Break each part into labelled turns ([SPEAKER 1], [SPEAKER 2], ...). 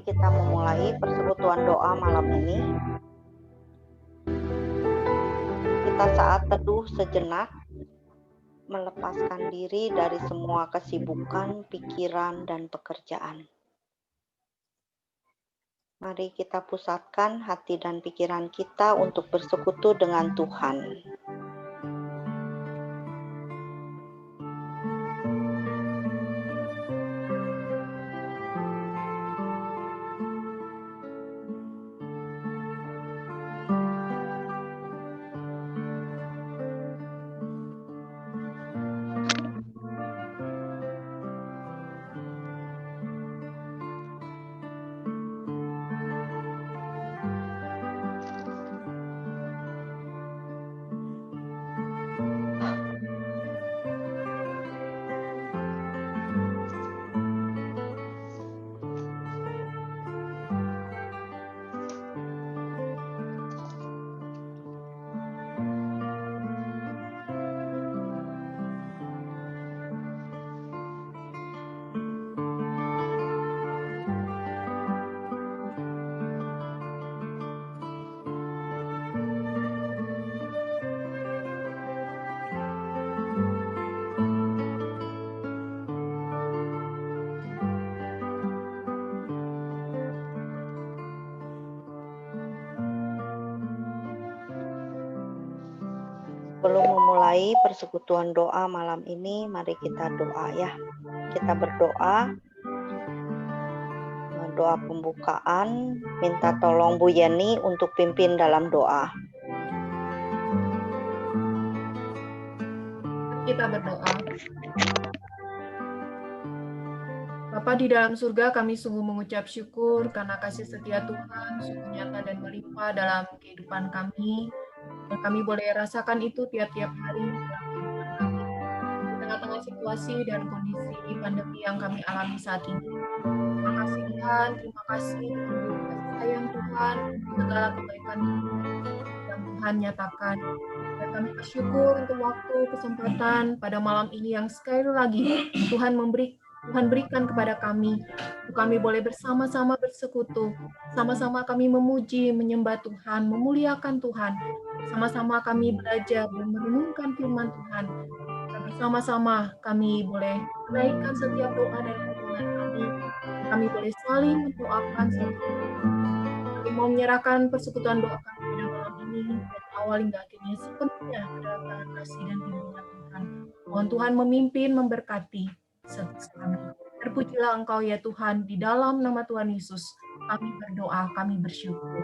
[SPEAKER 1] kita memulai persekutuan doa malam ini. Kita saat teduh sejenak, melepaskan diri dari semua kesibukan, pikiran, dan pekerjaan. Mari kita pusatkan hati dan pikiran kita untuk bersekutu dengan Tuhan. Sebelum memulai persekutuan doa malam ini, mari kita doa ya. Kita berdoa, doa pembukaan, minta tolong Bu Yeni untuk pimpin dalam doa.
[SPEAKER 2] Kita berdoa. Bapa di dalam surga, kami sungguh mengucap syukur karena kasih setia Tuhan sungguh nyata dan melimpah dalam kehidupan kami. Dan kami boleh rasakan itu tiap-tiap hari dalam kehidupan kami. Di tengah-tengah situasi dan kondisi pandemi yang kami alami saat ini. Terima kasih Tuhan, terima kasih sayang Tuhan, segala kebaikan yang Tuhan nyatakan. Dan kami bersyukur untuk waktu, kesempatan pada malam ini yang sekali lagi Tuhan berikan kepada kami. Untuk kami boleh bersama-sama bersekutu, sama-sama kami memuji, menyembah Tuhan, memuliakan Tuhan. Sama-sama kami belajar dan merenungkan firman Tuhan. Dan bersama-sama kami boleh menaikkan setiap doa dan permohonan kami. Kami boleh saling mendoakan satu. Kami mau menyerahkan persekutuan doa kami pada malam ini dari awal hingga akhirnya sepenuhnya pada tangan kasih dan bimbingan Tuhan. Mohon Tuhan memimpin, memberkati setiap kami. Terpujilah Engkau ya Tuhan, di dalam nama Tuhan Yesus kami berdoa, kami bersyukur.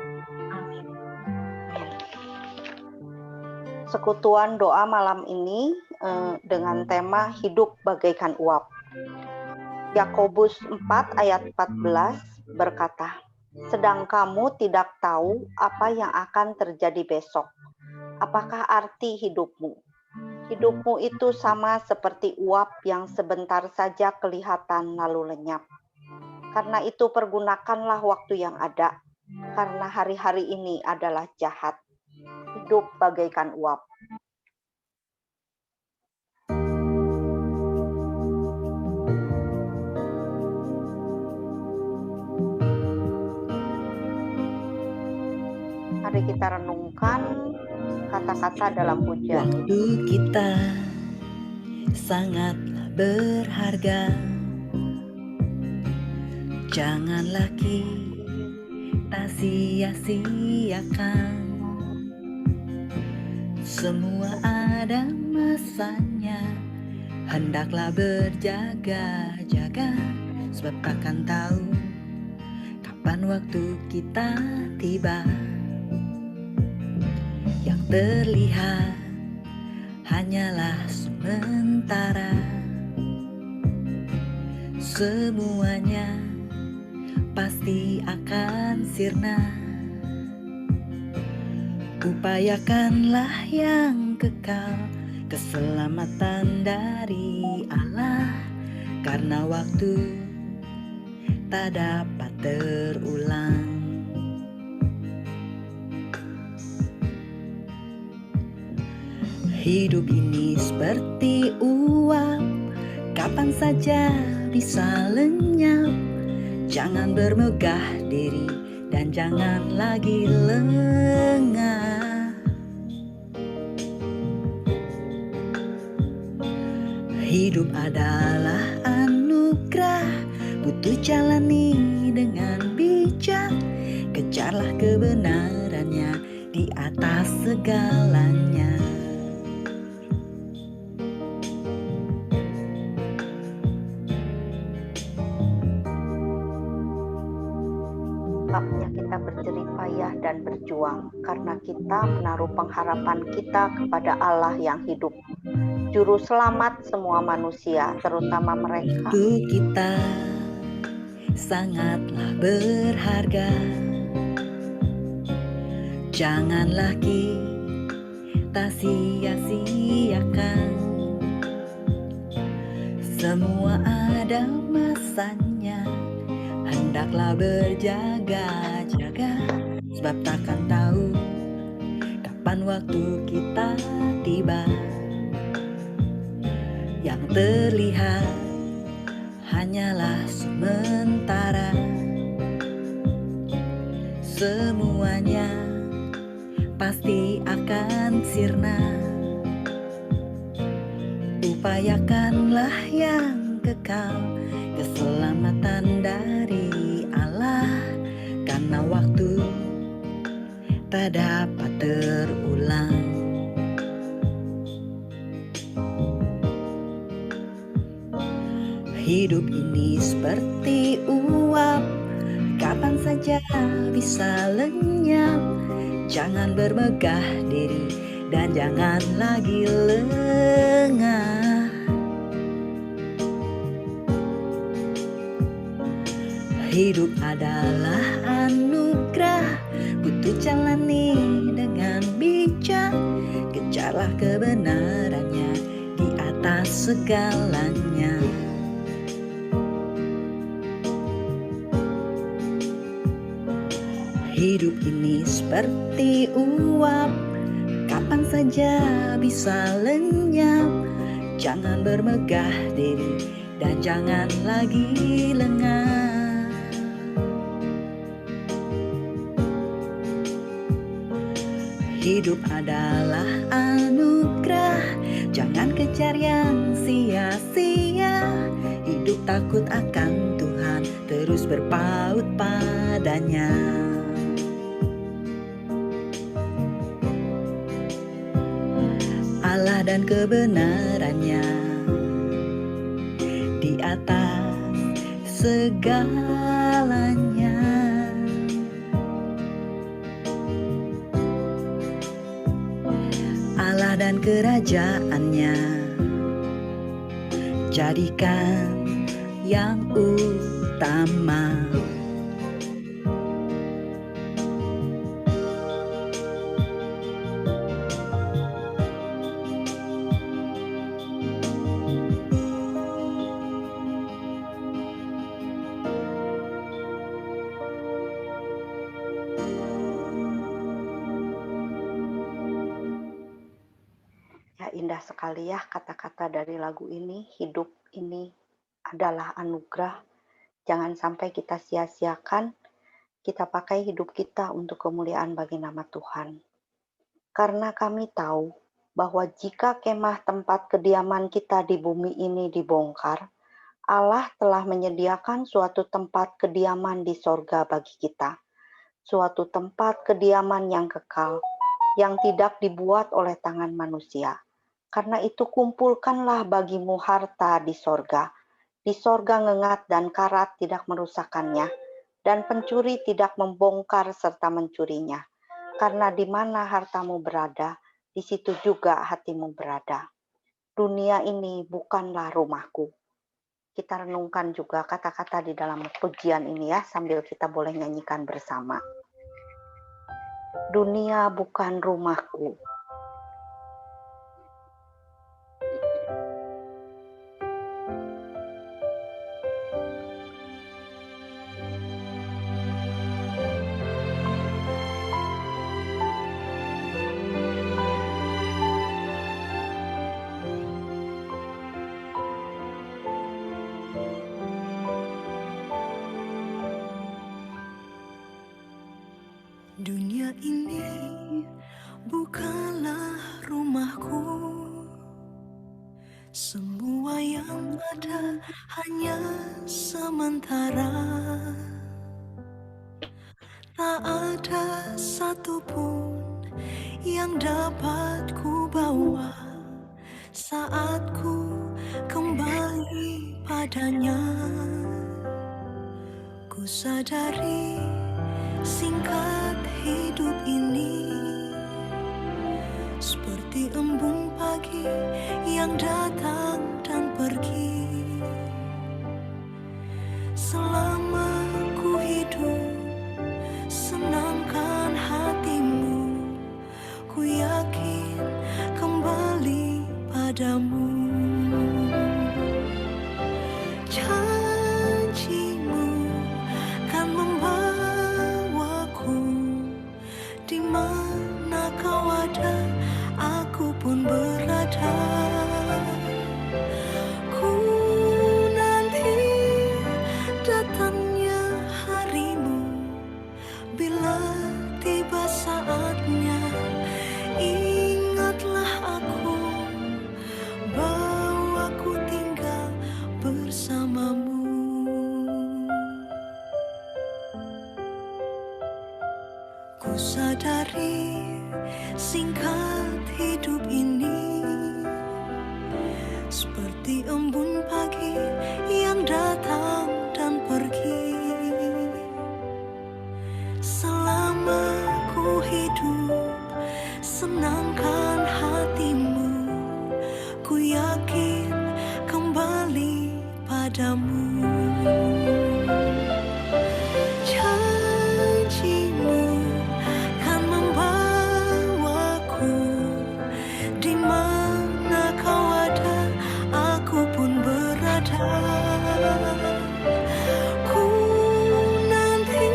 [SPEAKER 2] Amin.
[SPEAKER 1] Persekutuan doa malam ini dengan tema hidup bagaikan uap. Yakobus 4 ayat 14 berkata, "Sedang kamu tidak tahu apa yang akan terjadi besok. Apakah arti hidupmu? Hidupmu itu sama seperti uap yang sebentar saja kelihatan lalu lenyap. Karena itu pergunakanlah waktu yang ada, karena hari-hari ini adalah jahat. Hidup bagaikan uap." Mari kita renungkan kata-kata dalam pujian.
[SPEAKER 3] Waktu kita sangat berharga. Janganlah kita sia-siakan. Semua ada masanya. Hendaklah berjaga-jaga, sebab takkan tahu kapan waktu kita tiba. Yang terlihat hanyalah sementara. Semuanya pasti akan sirna. Upayakanlah yang kekal, keselamatan dari Allah, karena waktu tak dapat terulang. Hidup ini seperti uap, kapan saja bisa lenyap. Jangan bermegah diri dan jangan lagi lengah. Hidup adalah anugerah, butuh jalani dengan bijak. Kejarlah kebenarannya di atas segalanya.
[SPEAKER 1] Sebabnya kita berjerih payah dan berjuang, karena kita menaruh pengharapan kita kepada Allah yang hidup, Juru Selamat semua manusia, terutama mereka.
[SPEAKER 3] Untuk kita sangatlah berharga. Janganlah kita sia-siakan. Semua ada masanya, hendaklah berjaga-jaga, sebab takkan tahu kapan waktu kita tiba. Yang terlihat hanyalah sementara, semuanya pasti akan sirna. Upayakanlah yang kekal, keselamatan dari Allah, karena waktu tak dapat terulang. Hidup ini seperti uap, kapan saja bisa lenyap. Jangan bermegah diri dan jangan lagi lengah. Hidup adalah anugerah, butuh jalani dengan bijak. Kejarlah kebenarannya di atas segalanya. Hidup ini seperti uap, kapan saja bisa lenyap. Jangan bermegah diri dan jangan lagi lengah. Hidup adalah anugerah, jangan kejar yang sia-sia. Hidup takut akan Tuhan, terus berpaut padanya. Allah dan kebenarannya di atas segalanya. Allah dan kerajaannya jadikan yang utama.
[SPEAKER 1] Ya, indah sekali ya kata-kata dari lagu ini. Hidup ini adalah anugerah. Jangan sampai kita sia-siakan. Kita pakai hidup kita untuk kemuliaan bagi nama Tuhan. Karena kami tahu bahwa jika kemah tempat kediaman kita di bumi ini dibongkar, Allah telah menyediakan suatu tempat kediaman di sorga bagi kita. Suatu tempat kediaman yang kekal, yang tidak dibuat oleh tangan manusia. Karena itu kumpulkanlah bagimu harta di sorga. Di sorga ngengat dan karat tidak merusakkannya, dan pencuri tidak membongkar serta mencurinya. Karena di mana hartamu berada, di situ juga hatimu berada. Dunia ini bukanlah rumahku. Kita renungkan juga kata-kata di dalam pujian ini ya, sambil kita boleh nyanyikan bersama. Dunia bukan rumahku.
[SPEAKER 3] Dunia ini bukanlah rumahku. Semua yang ada hanya sementara. Tak ada satupun yang dapat ku bawa saat ku kembali padanya. Ku sadari singkat hidup ini seperti embun pagi yang datang dan pergi. Selama ku hidup, senangkan hatimu. Ku yakin kembali padamu. Janjimu kan membawaku di mana kau ada, aku pun berada. Ku nanti datangnya harimu, bila tiba saatnya, ingatlah aku, bahwa ku tinggal bersamamu. Ku sadari singkat hidup ini seperti embun pagi yang datang dan pergi. Selama ku hidup, senangkan hatimu. Ku yakin kembali padamu. Janjimu kan membawaku di mana kau ada, aku pun berada. Ku nanti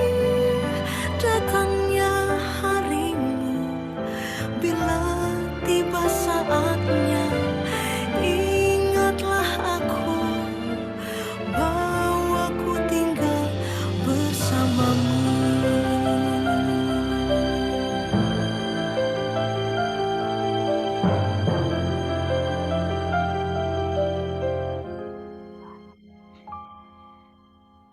[SPEAKER 3] datangnya harimu, bila tiba saatnya, ingatlah aku, bahwa ku tinggal bersamamu.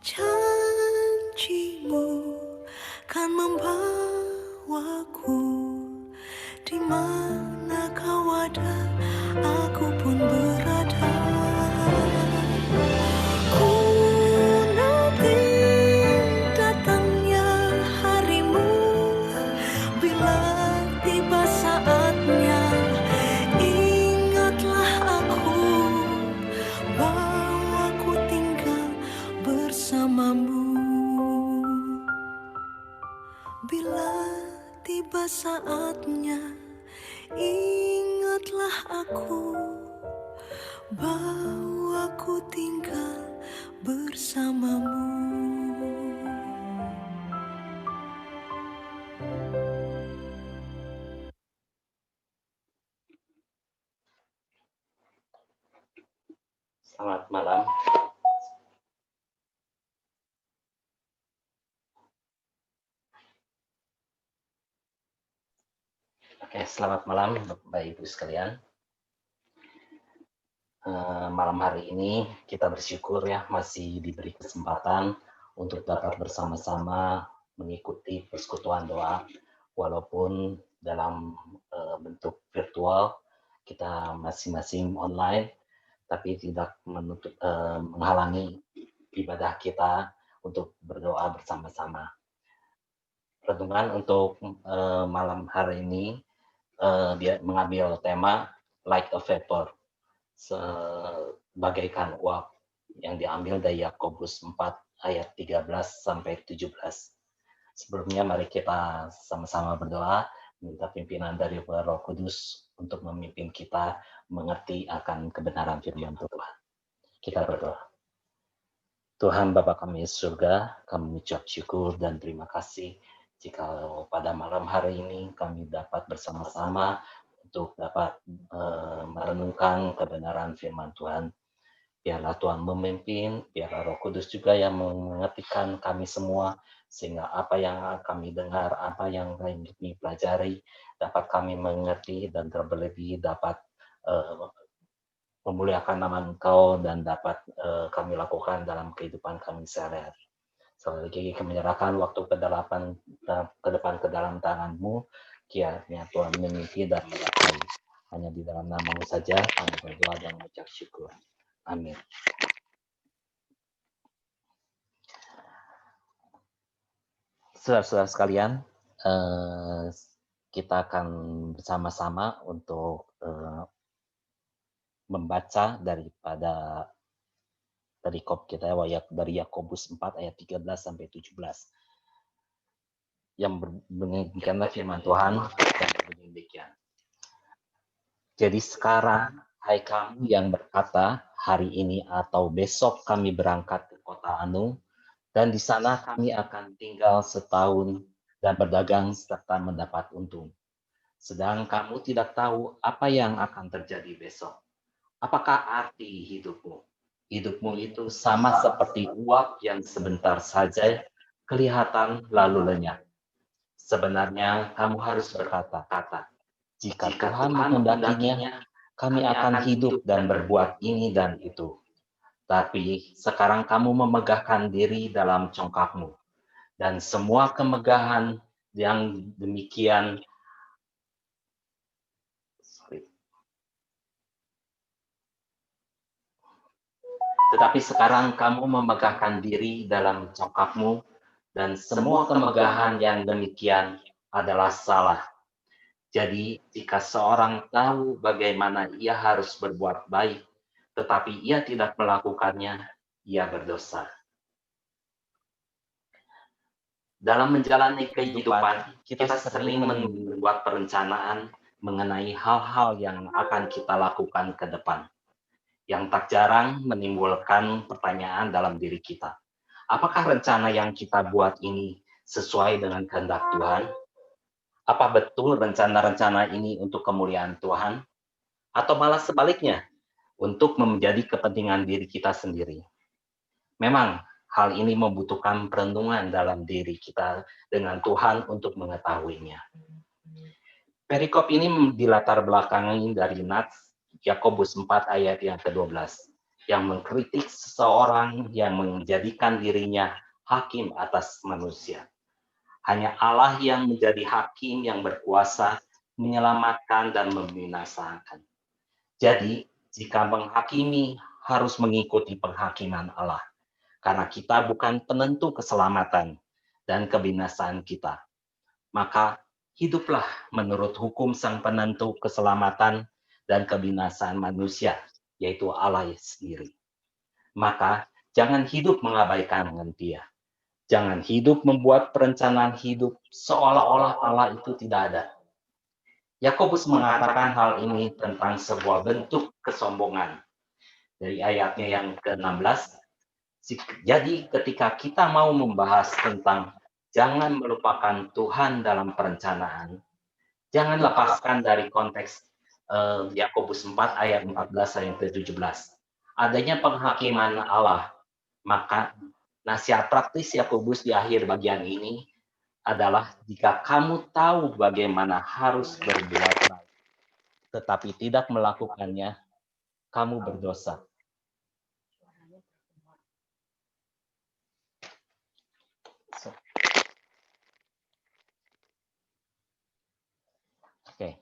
[SPEAKER 3] Janjimu kan membawaku di mana kau ada, aku pun berada. Ku nanti datangnya harimu, bila tiba saatnya, ingatlah aku, bahwa ku tinggal bersamamu. Bila tiba saatnya, ingatlah aku, bahwa ku tinggal bersamamu.
[SPEAKER 4] Selamat malam. Oke, selamat malam Bapak Ibu sekalian. Malam hari ini kita bersyukur ya masih diberi kesempatan untuk dapat bersama-sama mengikuti persekutuan doa walaupun dalam bentuk virtual, kita masing-masing online, tapi tidak menghalangi ibadah kita untuk berdoa bersama-sama. Renungan untuk malam hari ini dia mengambil tema like a vapor, bagaikan uap, yang diambil dari Yakobus 4 ayat 13 sampai 17. Sebelumnya mari kita sama-sama berdoa, minta pimpinan dari Roh Kudus untuk memimpin kita mengerti akan kebenaran firman Tuhan. Kita berdoa. Tuhan Bapa kami di surga, kami mengucap syukur dan terima kasih jika pada malam hari ini kami dapat bersama-sama untuk dapat merenungkan kebenaran firman Tuhan. Biarlah Tuhan memimpin, biarlah Roh Kudus juga yang mengertikan kami semua, sehingga apa yang kami dengar, apa yang kami pelajari, dapat kami mengerti dan terlebih dapat memuliakan nama Engkau dan dapat kami lakukan dalam kehidupan kami sehari-hari. Sekali lagi kami menyerahkan waktu ke depan ke dalam tangan-Mu, kiranya Tuhan memimpin dan menyertai. Hanya di dalam nama-Mu saja kami berdoa dan mengucap syukur. Amin. Saudara-saudara sekalian, kita akan bersama-sama untuk membaca daripada perikop kita dari Yakobus 4 ayat 13 sampai 17. Yang berbunyikanlah firman Tuhan yang berbunyi demikian. Jadi sekarang, hai kamu yang berkata, hari ini atau besok kami berangkat ke kota Anu, dan di sana kami akan tinggal setahun dan berdagang serta mendapat untung. Sedang kamu tidak tahu apa yang akan terjadi besok. Apakah arti hidupmu? Hidupmu itu sama seperti uap yang sebentar saja kelihatan lalu lenyap. Sebenarnya kamu harus berkata-kata, jika Tuhan menghendakinya, kami akan hidup dan berbuat ini dan itu. Tapi sekarang kamu memegahkan diri dalam congkakmu, dan semua kemegahan yang demikian tetapi sekarang kamu memegahkan diri dalam congkakmu, dan semua kemegahan yang demikian adalah salah. Jadi, jika seorang tahu bagaimana ia harus berbuat baik, tetapi ia tidak melakukannya, ia berdosa. Dalam menjalani kehidupan, kita sering membuat perencanaan mengenai hal-hal yang akan kita lakukan ke depan, yang tak jarang menimbulkan pertanyaan dalam diri kita. Apakah rencana yang kita buat ini sesuai dengan kehendak Tuhan? Apa betul rencana-rencana ini untuk kemuliaan Tuhan? Atau malah sebaliknya, untuk menjadi kepentingan diri kita sendiri? Memang, hal ini membutuhkan perenungan dalam diri kita dengan Tuhan untuk mengetahuinya. Perikop ini dilatar belakangi dari nats Yakobus 4 ayat yang ke-12, yang mengkritik seseorang yang menjadikan dirinya hakim atas manusia. Hanya Allah yang menjadi hakim yang berkuasa menyelamatkan dan membinasakan. Jadi, jika menghakimi harus mengikuti penghakiman Allah. Karena kita bukan penentu keselamatan dan kebinasaan kita. Maka hiduplah menurut hukum sang penentu keselamatan dan kebinasaan manusia, yaitu Allah sendiri. Maka jangan hidup mengabaikan Dia. Jangan hidup membuat perencanaan hidup seolah-olah Allah itu tidak ada. Yakobus mengatakan hal ini tentang sebuah bentuk kesombongan. Dari ayatnya yang ke-16, jadi ketika kita mau membahas tentang jangan melupakan Tuhan dalam perencanaan, jangan lepaskan dari konteks Yakobus 4 ayat 14 ayat ke-17. Adanya penghakiman Allah, maka nasihat praktis Yakobus di akhir bagian ini adalah jika kamu tahu bagaimana harus berbuat baik, tetapi tidak melakukannya, kamu berdosa. Oke.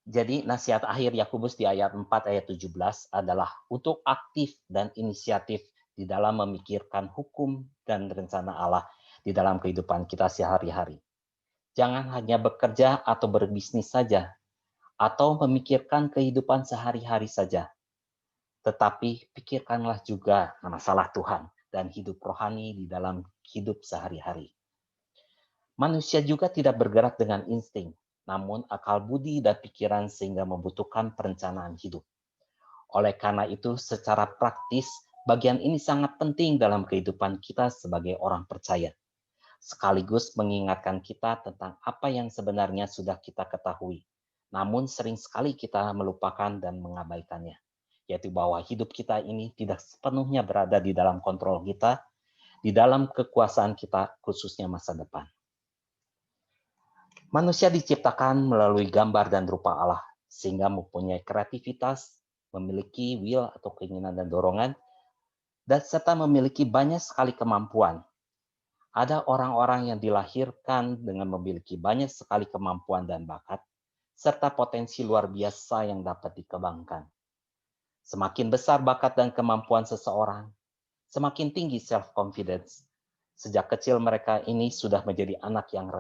[SPEAKER 4] Jadi nasihat akhir Yakobus di ayat 4 ayat 17 adalah untuk aktif dan inisiatif di dalam memikirkan hukum dan rencana Allah di dalam kehidupan kita sehari-hari. Jangan hanya bekerja atau berbisnis saja, atau memikirkan kehidupan sehari-hari saja. Tetapi pikirkanlah juga masalah Tuhan dan hidup rohani di dalam hidup sehari-hari. Manusia juga tidak bergerak dengan insting, namun akal budi dan pikiran sehingga membutuhkan perencanaan hidup. Oleh karena itu, secara praktis, bagian ini sangat penting dalam kehidupan kita sebagai orang percaya. Sekaligus mengingatkan kita tentang apa yang sebenarnya sudah kita ketahui, namun sering sekali kita melupakan dan mengabaikannya. yaitu bahwa hidup kita ini tidak sepenuhnya berada di dalam kontrol kita, di dalam kekuasaan kita, khususnya masa depan. Manusia diciptakan melalui gambar dan rupa Allah, sehingga mempunyai kreativitas, memiliki will atau keinginan dan dorongan, dan serta memiliki banyak sekali kemampuan. Ada orang-orang yang dilahirkan dengan memiliki banyak sekali kemampuan dan bakat, serta potensi luar biasa yang dapat dikembangkan. Semakin besar bakat dan kemampuan seseorang, semakin tinggi self-confidence. Sejak kecil mereka ini sudah menjadi anak yang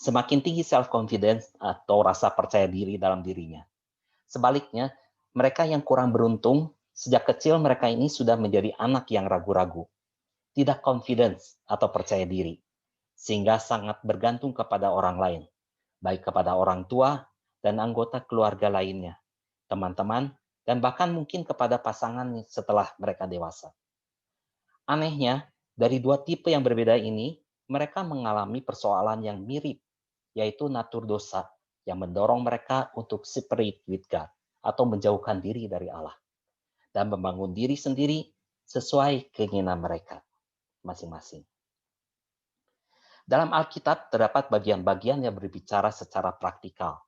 [SPEAKER 4] semakin tinggi self-confidence atau rasa percaya diri dalam dirinya. Sebaliknya, mereka yang kurang beruntung, sejak kecil mereka ini sudah menjadi anak yang ragu-ragu, tidak confidence atau percaya diri, sehingga sangat bergantung kepada orang lain, baik kepada orang tua dan anggota keluarga lainnya, teman-teman, dan bahkan mungkin kepada pasangan setelah mereka dewasa. Anehnya, dari dua tipe yang berbeda ini, mereka mengalami persoalan yang mirip, yaitu natur dosa yang mendorong mereka untuk separate with God atau menjauhkan diri dari Allah dan membangun diri sendiri sesuai keinginan mereka masing-masing. Dalam Alkitab terdapat bagian-bagian yang berbicara secara praktikal.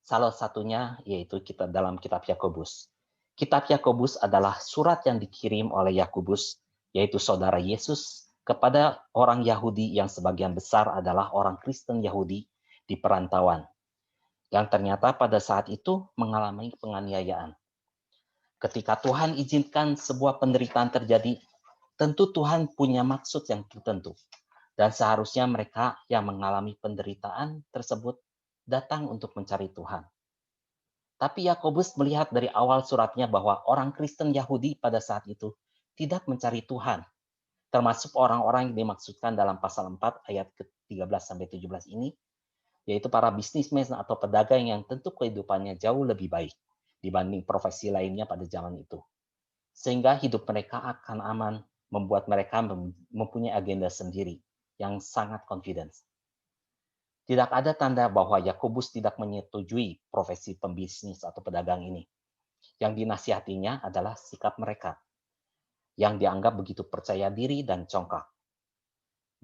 [SPEAKER 4] Salah satunya yaitu dalam kitab Yakobus. Kitab Yakobus adalah surat yang dikirim oleh Yakobus, yaitu saudara Yesus, kepada orang Yahudi yang sebagian besar adalah orang Kristen Yahudi di perantauan, yang ternyata pada saat itu mengalami penganiayaan. Ketika Tuhan izinkan sebuah penderitaan terjadi, tentu Tuhan punya maksud yang tertentu. Dan seharusnya mereka yang mengalami penderitaan tersebut datang untuk mencari Tuhan. Tapi Yakobus melihat dari awal suratnya bahwa orang Kristen Yahudi pada saat itu tidak mencari Tuhan, termasuk orang-orang yang dimaksudkan dalam pasal 4 ayat ke-13-17 ini, yaitu para bisnismen atau pedagang yang tentu kehidupannya jauh lebih baik dibanding profesi lainnya pada zaman itu. Sehingga hidup mereka akan aman, membuat mereka mempunyai agenda sendiri yang sangat confidence. Tidak ada tanda bahwa Yakobus tidak menyetujui profesi pembisnis atau pedagang ini. Yang dinasihatinya adalah sikap mereka, yang dianggap begitu percaya diri dan congkak.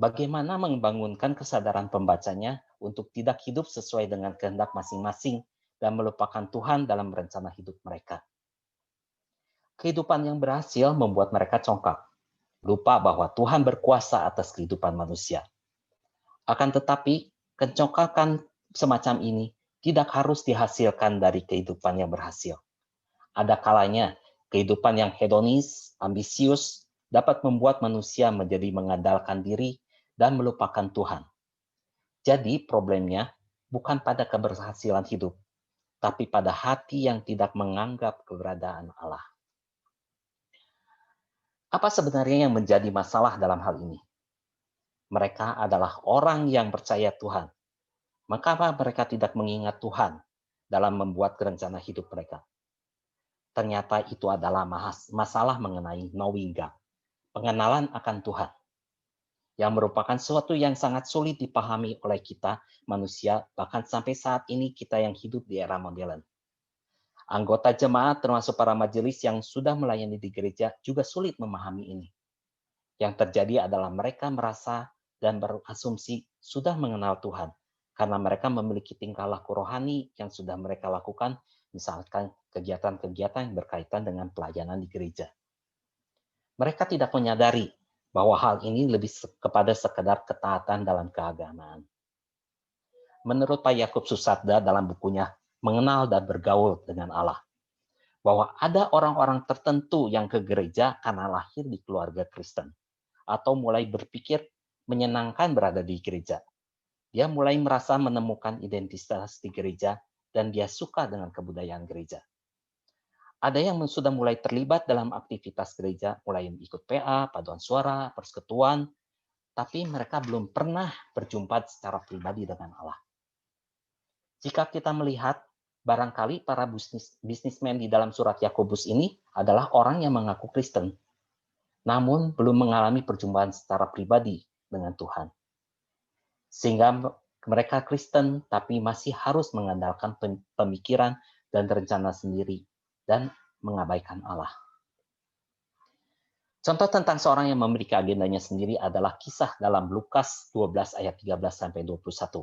[SPEAKER 4] Bagaimana membangunkan kesadaran pembacanya untuk tidak hidup sesuai dengan kehendak masing-masing dan melupakan Tuhan dalam rencana hidup mereka. Kehidupan yang berhasil membuat mereka congkak, lupa bahwa Tuhan berkuasa atas kehidupan manusia. Akan tetapi, kecongkakan semacam ini tidak harus dihasilkan dari kehidupan yang berhasil. Ada kalanya, kehidupan yang hedonis, ambisius, dapat membuat manusia menjadi mengandalkan diri dan melupakan Tuhan. Jadi problemnya bukan pada keberhasilan hidup, tapi pada hati yang tidak menganggap keberadaan Allah. Apa sebenarnya yang menjadi masalah dalam hal ini? Mereka adalah orang yang percaya Tuhan. Maka mereka tidak mengingat Tuhan dalam membuat rencana hidup mereka. Ternyata itu adalah masalah mengenai knowing God, pengenalan akan Tuhan, yang merupakan sesuatu yang sangat sulit dipahami oleh kita manusia, bahkan sampai saat ini kita yang hidup di era modern. Anggota jemaat termasuk para majelis yang sudah melayani di gereja juga sulit memahami ini. Yang terjadi adalah mereka merasa dan berasumsi sudah mengenal Tuhan, karena mereka memiliki tingkah laku rohani yang sudah mereka lakukan, misalkan kegiatan-kegiatan yang berkaitan dengan pelayanan di gereja. Mereka tidak menyadari bahwa hal ini lebih kepada sekedar ketaatan dalam keagamaan. Menurut Pak Yakub Susatda dalam bukunya Mengenal dan Bergaul dengan Allah, bahwa ada orang-orang tertentu yang ke gereja karena lahir di keluarga Kristen, atau mulai berpikir menyenangkan berada di gereja. Dia mulai merasa menemukan identitas di gereja dan dia suka dengan kebudayaan gereja. Ada yang sudah mulai terlibat dalam aktivitas gereja, mulai ikut PA, paduan suara, persekutuan, tapi mereka belum pernah berjumpa secara pribadi dengan Allah. Jika kita melihat, barangkali para bisnismen di dalam surat Yakobus ini adalah orang yang mengaku Kristen, namun belum mengalami perjumpaan secara pribadi dengan Tuhan. Sehingga Mereka Kristen tapi masih harus mengandalkan pemikiran dan rencana sendiri dan mengabaikan Allah. Contoh tentang seorang yang memiliki agendanya sendiri adalah kisah dalam Lukas 12 ayat 13-21,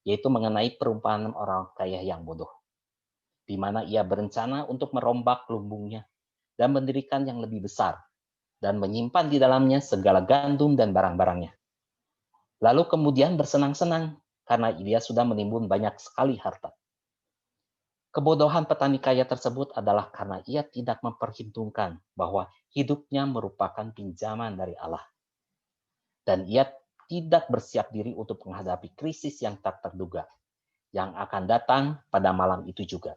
[SPEAKER 4] yaitu mengenai perumpamaan orang kaya yang bodoh, di mana ia berencana untuk merombak lumbungnya dan mendirikan yang lebih besar, dan menyimpan di dalamnya segala gandum dan barang-barangnya. Lalu kemudian bersenang-senang, karena dia sudah menimbun banyak sekali harta. Kebodohan petani kaya tersebut adalah karena ia tidak memperhitungkan bahwa hidupnya merupakan pinjaman dari Allah. Dan ia tidak bersiap diri untuk menghadapi krisis yang tak terduga, yang akan datang pada malam itu juga.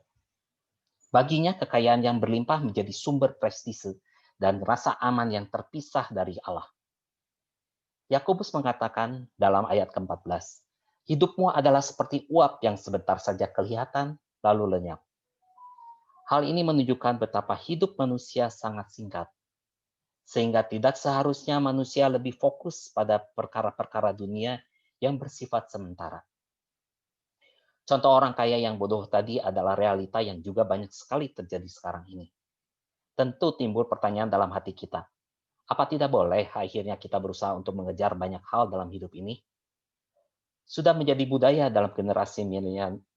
[SPEAKER 4] Baginya kekayaan yang berlimpah menjadi sumber prestise dan rasa aman yang terpisah dari Allah. Yakobus mengatakan dalam ayat ke-14, hidupmu adalah seperti uap yang sebentar saja kelihatan, lalu lenyap. Hal ini menunjukkan betapa hidup manusia sangat singkat, sehingga tidak seharusnya manusia lebih fokus pada perkara-perkara dunia yang bersifat sementara. Contoh orang kaya yang bodoh tadi adalah realita yang juga banyak sekali terjadi sekarang ini. Tentu timbul pertanyaan dalam hati kita, apa tidak boleh akhirnya kita berusaha untuk mengejar banyak hal dalam hidup ini? Sudah menjadi budaya dalam generasi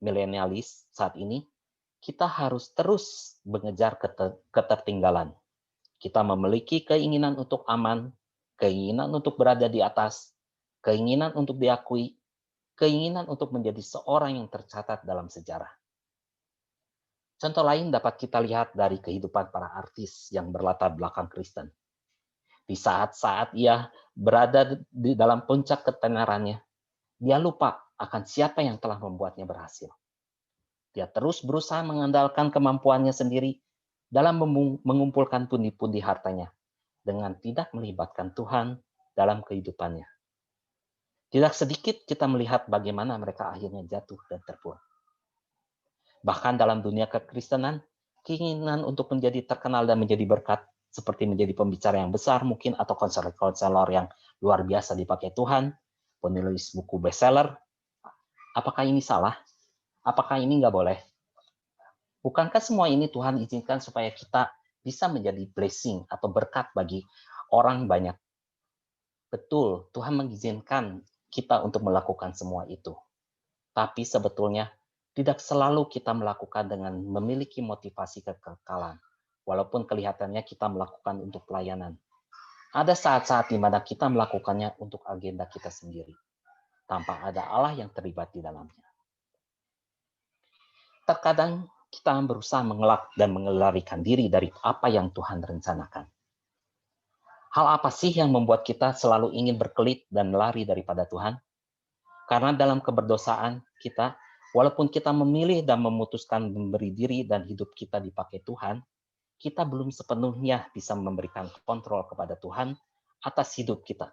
[SPEAKER 4] milenialis saat ini, kita harus terus mengejar ketertinggalan. Kita memiliki keinginan untuk aman, keinginan untuk berada di atas, keinginan untuk diakui, keinginan untuk menjadi seorang yang tercatat dalam sejarah. Contoh lain dapat kita lihat dari kehidupan para artis yang berlatar belakang Kristen. Di saat-saat ia berada di dalam puncak ketenarannya, dia lupa akan siapa yang telah membuatnya berhasil. Dia terus berusaha mengandalkan kemampuannya sendiri dalam mengumpulkan pundi-pundi hartanya dengan tidak melibatkan Tuhan dalam kehidupannya. Tidak sedikit kita melihat bagaimana mereka akhirnya jatuh dan terpuruk. Bahkan dalam dunia kekristenan, keinginan untuk menjadi terkenal dan menjadi berkat, seperti menjadi pembicara yang besar mungkin atau konselor yang luar biasa dipakai Tuhan, penulis buku bestseller, apakah ini salah? Apakah ini nggak boleh? Bukankah semua ini Tuhan izinkan supaya kita bisa menjadi blessing atau berkat bagi orang banyak? Betul, Tuhan mengizinkan kita untuk melakukan semua itu. Tapi sebetulnya tidak selalu kita melakukan dengan memiliki motivasi kekekalan. Walaupun kelihatannya kita melakukan untuk pelayanan. Ada saat-saat di mana kita melakukannya untuk agenda kita sendiri, tanpa ada Allah yang terlibat di dalamnya. Terkadang kita berusaha mengelak dan mengelarikan diri dari apa yang Tuhan rencanakan. Hal apa sih yang membuat kita selalu ingin berkelit dan lari daripada Tuhan? Karena dalam keberdosaan kita, walaupun kita memilih dan memutuskan memberi diri dan hidup kita dipakai Tuhan, kita belum sepenuhnya bisa memberikan kontrol kepada Tuhan atas hidup kita.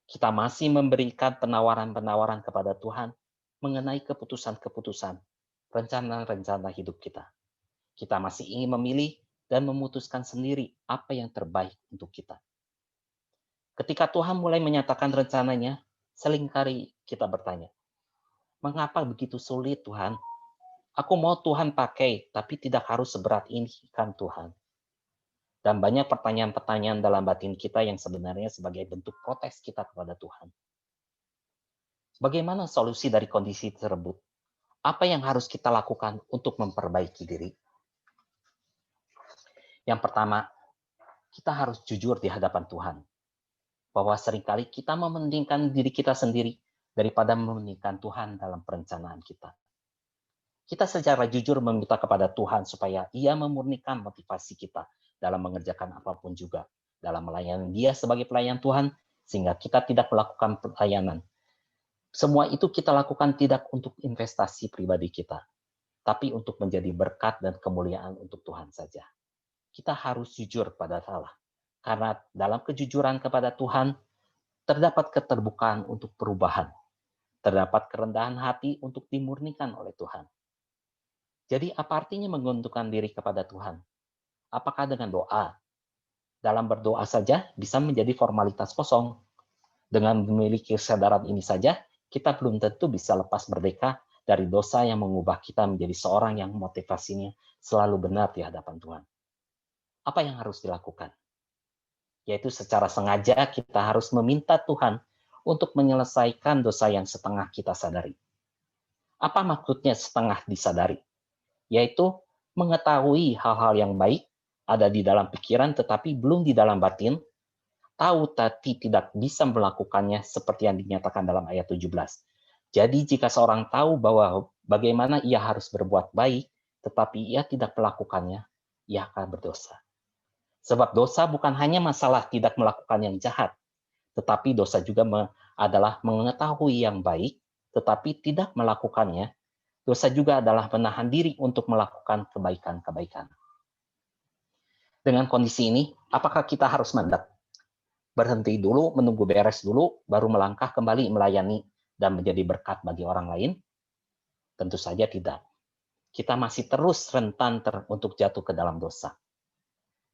[SPEAKER 4] Kita masih memberikan penawaran-penawaran kepada Tuhan mengenai keputusan-keputusan, rencana-rencana hidup kita. Kita masih ingin memilih dan memutuskan sendiri apa yang terbaik untuk kita. Ketika Tuhan mulai menyatakan rencananya, seringkali kita bertanya, mengapa begitu sulit Tuhan? Aku mau Tuhan pakai, tapi tidak harus seberat ini kan Tuhan. Dan banyak pertanyaan-pertanyaan dalam batin kita yang sebenarnya sebagai bentuk protes kita kepada Tuhan. Bagaimana solusi dari kondisi tersebut? Apa yang harus kita lakukan untuk memperbaiki diri? Yang pertama, kita harus jujur di hadapan Tuhan. Bahwa seringkali kita mementingkan diri kita sendiri daripada mementingkan Tuhan dalam perencanaan kita. Kita secara jujur meminta kepada Tuhan supaya Ia memurnikan motivasi kita dalam mengerjakan apapun juga. Dalam melayani Dia sebagai pelayan Tuhan, sehingga kita tidak melakukan pelayanan. Semua itu kita lakukan tidak untuk investasi pribadi kita, tapi untuk menjadi berkat dan kemuliaan untuk Tuhan saja. Kita harus jujur pada Allah. Karena dalam kejujuran kepada Tuhan, terdapat keterbukaan untuk perubahan. Terdapat kerendahan hati untuk dimurnikan oleh Tuhan. Jadi apa artinya menguntungkan diri kepada Tuhan? Apakah dengan doa? Dalam berdoa saja bisa menjadi formalitas kosong. Dengan memiliki kesadaran ini saja, kita belum tentu bisa lepas merdeka dari dosa yang mengubah kita menjadi seorang yang motivasinya selalu benar di hadapan Tuhan. Apa yang harus dilakukan? Yaitu secara sengaja kita harus meminta Tuhan untuk menyelesaikan dosa yang setengah kita sadari. Apa maksudnya setengah disadari? Yaitu mengetahui hal-hal yang baik ada di dalam pikiran tetapi belum di dalam batin, tahu tapi tidak bisa melakukannya seperti yang dinyatakan dalam ayat 17. Jadi jika seorang tahu bahwa bagaimana ia harus berbuat baik, tetapi ia tidak melakukannya, ia akan berdosa. Sebab dosa bukan hanya masalah tidak melakukan yang jahat, tetapi dosa juga adalah mengetahui yang baik, tetapi tidak melakukannya. Dosa juga adalah menahan diri untuk melakukan kebaikan-kebaikan. Dengan kondisi ini, apakah kita harus mendak? Berhenti dulu, menunggu beres dulu, baru melangkah kembali melayani dan menjadi berkat bagi orang lain? Tentu saja tidak. Kita masih terus rentan untuk jatuh ke dalam dosa.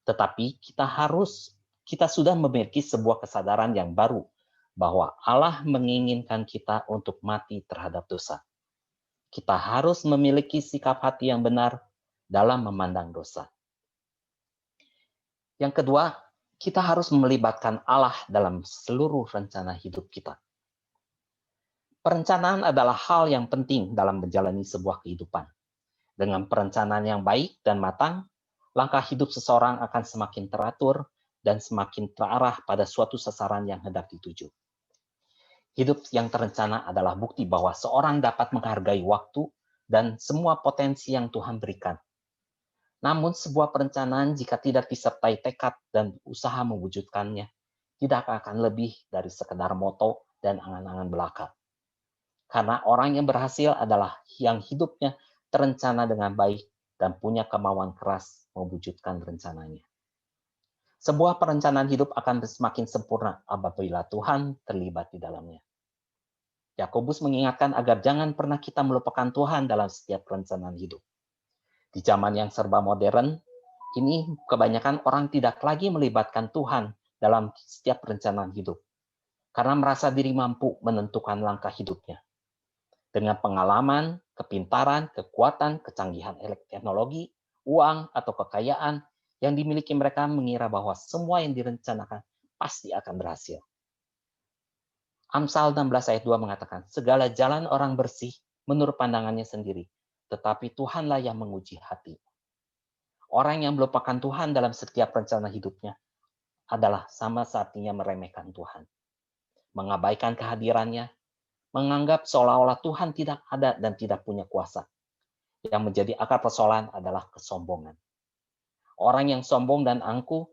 [SPEAKER 4] Tetapi kita sudah memiliki sebuah kesadaran yang baru bahwa Allah menginginkan kita untuk mati terhadap dosa. Kita harus memiliki sikap hati yang benar dalam memandang dosa. Yang kedua, kita harus melibatkan Allah dalam seluruh rencana hidup kita. Perencanaan adalah hal yang penting dalam menjalani sebuah kehidupan. Dengan perencanaan yang baik dan matang, langkah hidup seseorang akan semakin teratur dan semakin terarah pada suatu sasaran yang hendak dituju. Hidup yang terencana adalah bukti bahwa seorang dapat menghargai waktu dan semua potensi yang Tuhan berikan. Namun sebuah perencanaan jika tidak disertai tekad dan usaha mewujudkannya, tidak akan lebih dari sekedar moto dan angan-angan belaka. Karena orang yang berhasil adalah yang hidupnya terencana dengan baik dan punya kemauan keras mewujudkan rencananya. Sebuah perencanaan hidup akan semakin sempurna apabila Tuhan terlibat di dalamnya. Yakobus mengingatkan agar jangan pernah kita melupakan Tuhan dalam setiap perencanaan hidup. Di zaman yang serba modern, ini kebanyakan orang tidak lagi melibatkan Tuhan dalam setiap perencanaan hidup, karena merasa diri mampu menentukan langkah hidupnya. Dengan pengalaman, kepintaran, kekuatan, kecanggihan teknologi, uang, atau kekayaan yang dimiliki mereka mengira bahwa semua yang direncanakan pasti akan berhasil. Amsal 16 ayat 2 mengatakan, segala jalan orang bersih menurut pandangannya sendiri, tetapi Tuhanlah yang menguji hati. Orang yang melupakan Tuhan dalam setiap rencana hidupnya adalah sama artinya meremehkan Tuhan, mengabaikan kehadirannya, menganggap seolah-olah Tuhan tidak ada dan tidak punya kuasa. Yang menjadi akar persoalan adalah kesombongan. Orang yang sombong dan angkuh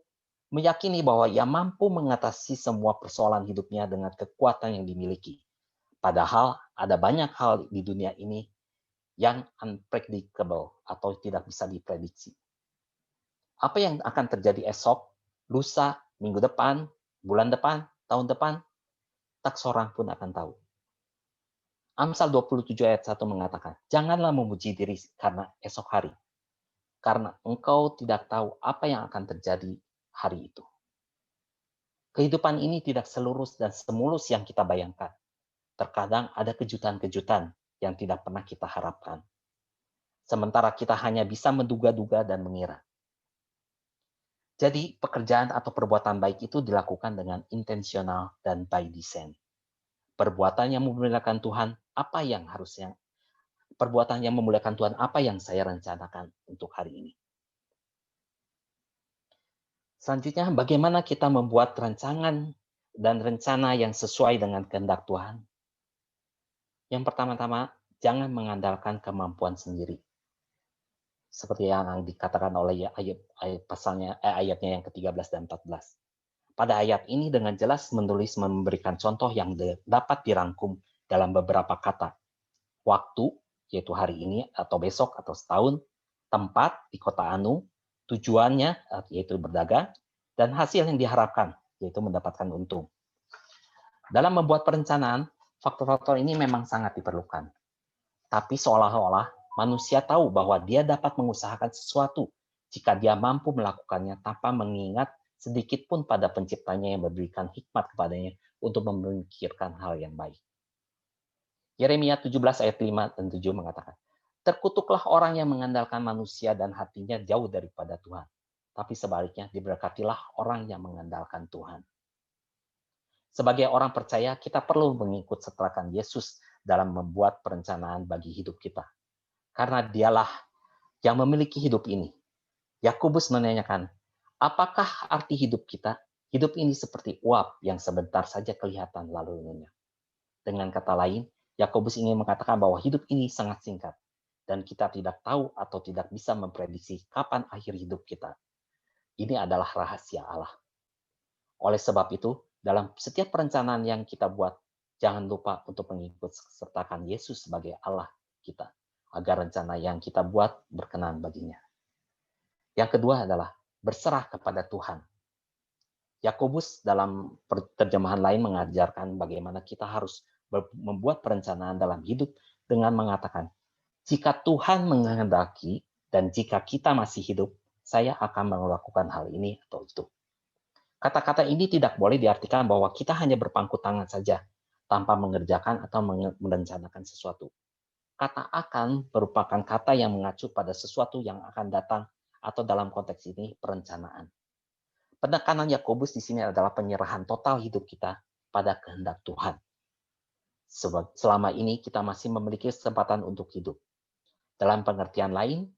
[SPEAKER 4] meyakini bahwa ia mampu mengatasi semua persoalan hidupnya dengan kekuatan yang dimiliki. Padahal ada banyak hal di dunia ini yang unpredictable atau tidak bisa diprediksi. Apa yang akan terjadi esok, lusa, minggu depan, bulan depan, tahun depan, tak seorang pun akan tahu. Amsal 27 ayat 1 mengatakan, janganlah memuji diri karena esok hari, karena engkau tidak tahu apa yang akan terjadi hari itu. Kehidupan ini tidak selurus dan semulus yang kita bayangkan. Terkadang ada kejutan-kejutan yang tidak pernah kita harapkan. Sementara kita hanya bisa menduga-duga dan mengira. Jadi pekerjaan atau perbuatan baik itu dilakukan dengan intensional dan by design. Perbuatan yang memuliakan Tuhan, perbuatan yang memuliakan Tuhan, apa yang saya rencanakan untuk hari ini. Selanjutnya, bagaimana kita membuat rancangan dan rencana yang sesuai dengan kehendak Tuhan? Yang pertama-tama, jangan mengandalkan kemampuan sendiri. Seperti yang dikatakan oleh ayatnya yang ke-13 dan 14. Pada ayat ini dengan jelas memberikan contoh yang dapat dirangkum dalam beberapa kata. Waktu, yaitu hari ini atau besok atau setahun, tempat di kota Anu, tujuannya yaitu berdagang, dan hasil yang diharapkan, yaitu mendapatkan untung. Dalam membuat perencanaan, faktor-faktor ini memang sangat diperlukan. Tapi seolah-olah manusia tahu bahwa dia dapat mengusahakan sesuatu jika dia mampu melakukannya tanpa mengingat sedikit pun pada penciptanya yang memberikan hikmat kepadanya untuk memikirkan hal yang baik. Yeremia 17 ayat 5 dan 7 mengatakan, terkutuklah orang yang mengandalkan manusia dan hatinya jauh daripada Tuhan. Tapi sebaliknya diberkatilah orang yang mengandalkan Tuhan. Sebagai orang percaya, kita perlu mengikut sertakan Yesus dalam membuat perencanaan bagi hidup kita. Karena dialah yang memiliki hidup ini. Yakobus menanyakan, apakah arti hidup kita? Hidup ini seperti uap yang sebentar saja kelihatan lalu lenyap. Dengan kata lain, Yakobus ingin mengatakan bahwa hidup ini sangat singkat. Dan kita tidak tahu atau tidak bisa memprediksi kapan akhir hidup kita. Ini adalah rahasia Allah. Oleh sebab itu, dalam setiap perencanaan yang kita buat, jangan lupa untuk mengikut sertakan Yesus sebagai Allah kita, agar rencana yang kita buat berkenan baginya. Yang kedua adalah berserah kepada Tuhan. Yakobus dalam terjemahan lain mengajarkan bagaimana kita harus membuat perencanaan dalam hidup dengan mengatakan, jika Tuhan menghendaki dan jika kita masih hidup, saya akan melakukan hal ini atau itu. Kata-kata ini tidak boleh diartikan bahwa kita hanya berpangku tangan saja, tanpa mengerjakan atau merencanakan sesuatu. Kata akan merupakan kata yang mengacu pada sesuatu yang akan datang, atau dalam konteks ini, perencanaan. Penekanan Yakobus di sini adalah penyerahan total hidup kita pada kehendak Tuhan. Selama ini kita masih memiliki kesempatan untuk hidup. Dalam pengertian lain,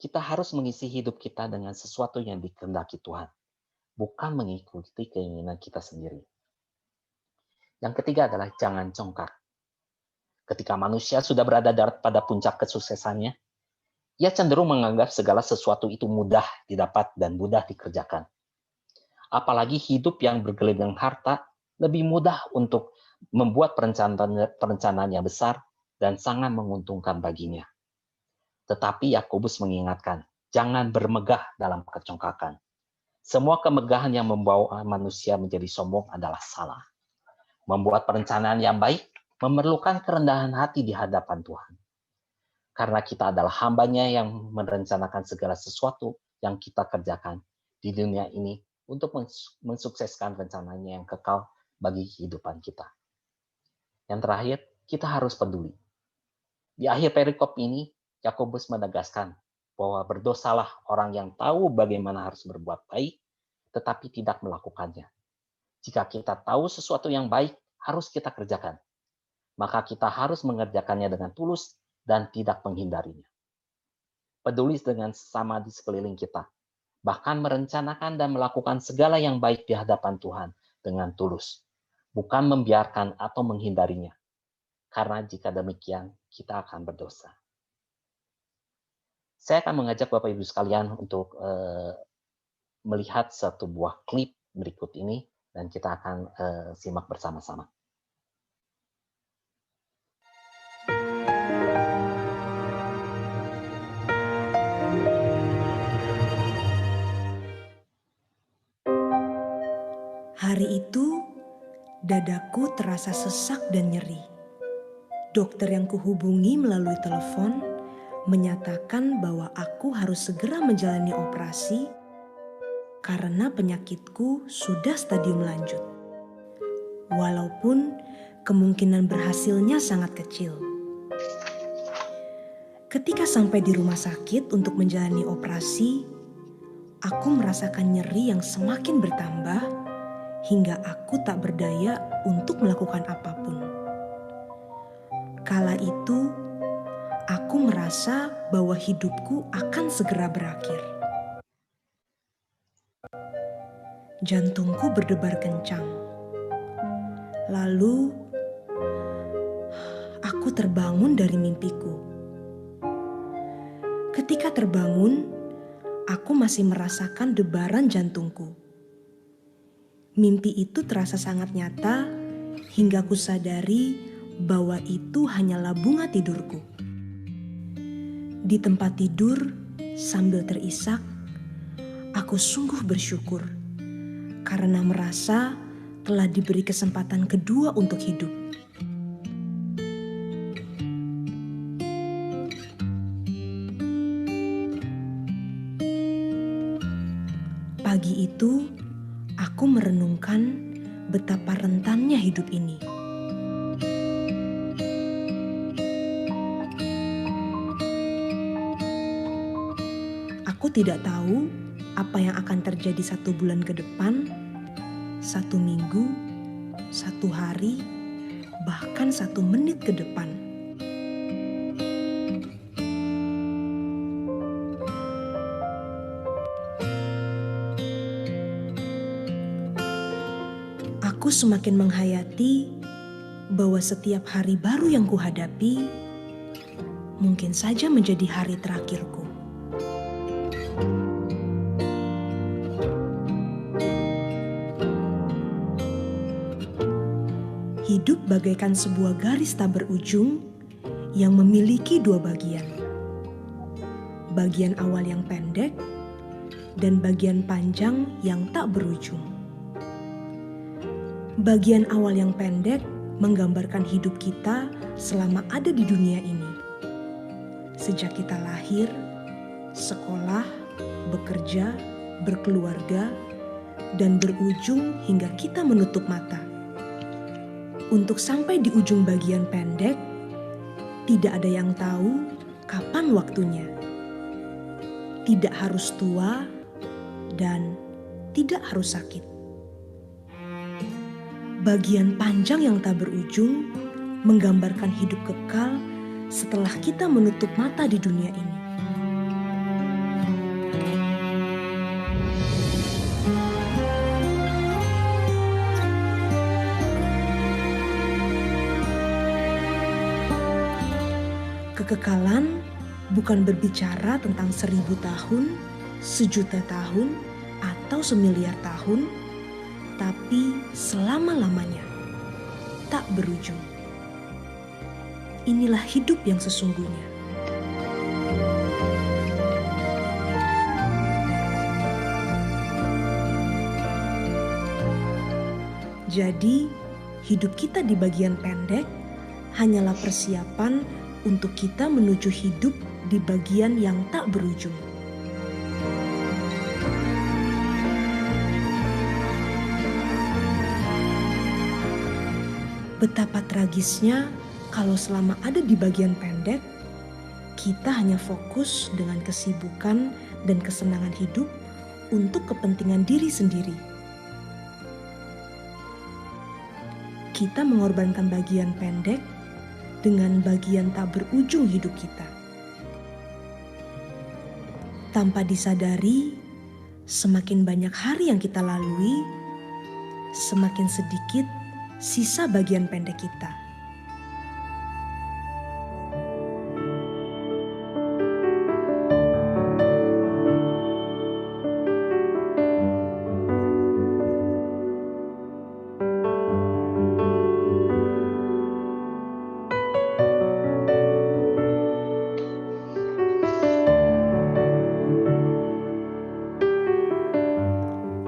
[SPEAKER 4] kita harus mengisi hidup kita dengan sesuatu yang dikehendaki Tuhan, bukan mengikuti keinginan kita sendiri. Yang ketiga adalah jangan congkak. Ketika manusia sudah berada pada puncak kesuksesannya, ia cenderung menganggap segala sesuatu itu mudah didapat dan mudah dikerjakan. Apalagi hidup yang bergelimang harta lebih mudah untuk membuat perencanaan yang besar dan sangat menguntungkan baginya. Tetapi Yakobus mengingatkan, jangan bermegah dalam kecongkakan. Semua kemegahan yang membawa manusia menjadi sombong adalah salah. Membuat perencanaan yang baik memerlukan kerendahan hati di hadapan Tuhan. Karena kita adalah hamba-Nya yang merencanakan segala sesuatu yang kita kerjakan di dunia ini untuk mensukseskan rencananya yang kekal bagi kehidupan kita. Yang terakhir, kita harus peduli. Di akhir perikop ini, Yakobus menegaskan bahwa berdosalah orang yang tahu bagaimana harus berbuat baik, tetapi tidak melakukannya. Jika kita tahu sesuatu yang baik, harus kita kerjakan. Maka kita harus mengerjakannya dengan tulus dan tidak menghindarinya. Peduli dengan sesama di sekeliling kita. Bahkan merencanakan dan melakukan segala yang baik di hadapan Tuhan dengan tulus. Bukan membiarkan atau menghindarinya. Karena jika demikian, kita akan berdosa. Saya akan mengajak Bapak Ibu sekalian untuk melihat satu buah klip berikut ini dan kita akan simak bersama-sama.
[SPEAKER 3] Hari itu, dadaku terasa sesak dan nyeri. Dokter yang kuhubungi melalui telepon menyatakan bahwa aku harus segera menjalani operasi karena penyakitku sudah stadium lanjut. Walaupun kemungkinan berhasilnya sangat kecil. Ketika sampai di rumah sakit untuk menjalani operasi, aku merasakan nyeri yang semakin bertambah hingga aku tak berdaya untuk melakukan apapun. Kala itu, aku merasa bahwa hidupku akan segera berakhir. Jantungku berdebar kencang. Lalu, aku terbangun dari mimpiku. Ketika terbangun, aku masih merasakan debaran jantungku. Mimpi itu terasa sangat nyata hingga ku sadari bahwa itu hanyalah bunga tidurku. Di tempat tidur, sambil terisak, aku sungguh bersyukur karena merasa telah diberi kesempatan kedua untuk hidup. Pagi itu, aku merenungkan betapa rentannya hidup ini. tidak tahu apa yang akan terjadi 1 bulan ke depan, 1 minggu, 1 hari, bahkan 1 menit ke depan. Aku semakin menghayati bahwa setiap hari baru yang kuhadapi mungkin saja menjadi hari terakhirku. Hidup bagaikan sebuah garis tak berujung yang memiliki 2 bagian. Bagian awal yang pendek dan bagian panjang yang tak berujung. Bagian awal yang pendek menggambarkan hidup kita selama ada di dunia ini. Sejak kita lahir, sekolah, bekerja, berkeluarga, dan berujung hingga kita menutup mata. Untuk sampai di ujung bagian pendek, tidak ada yang tahu kapan waktunya. Tidak harus tua dan tidak harus sakit. Bagian panjang yang tak berujung menggambarkan hidup kekal setelah kita menutup mata di dunia ini. Kekekalan bukan berbicara tentang 1000 tahun, 1.000.000 tahun, atau 1.000.000.000 tahun, tapi selama-lamanya, tak berujung. Inilah hidup yang sesungguhnya. Jadi, hidup kita di bagian pendek hanyalah persiapan untuk kita menuju hidup di bagian yang tak berujung. Betapa tragisnya kalau selama ada di bagian pendek, kita hanya fokus dengan kesibukan dan kesenangan hidup untuk kepentingan diri sendiri. Kita mengorbankan bagian pendek dengan bagian tak berujung hidup kita. Tanpa disadari, semakin banyak hari yang kita lalui, semakin sedikit sisa bagian pendek kita.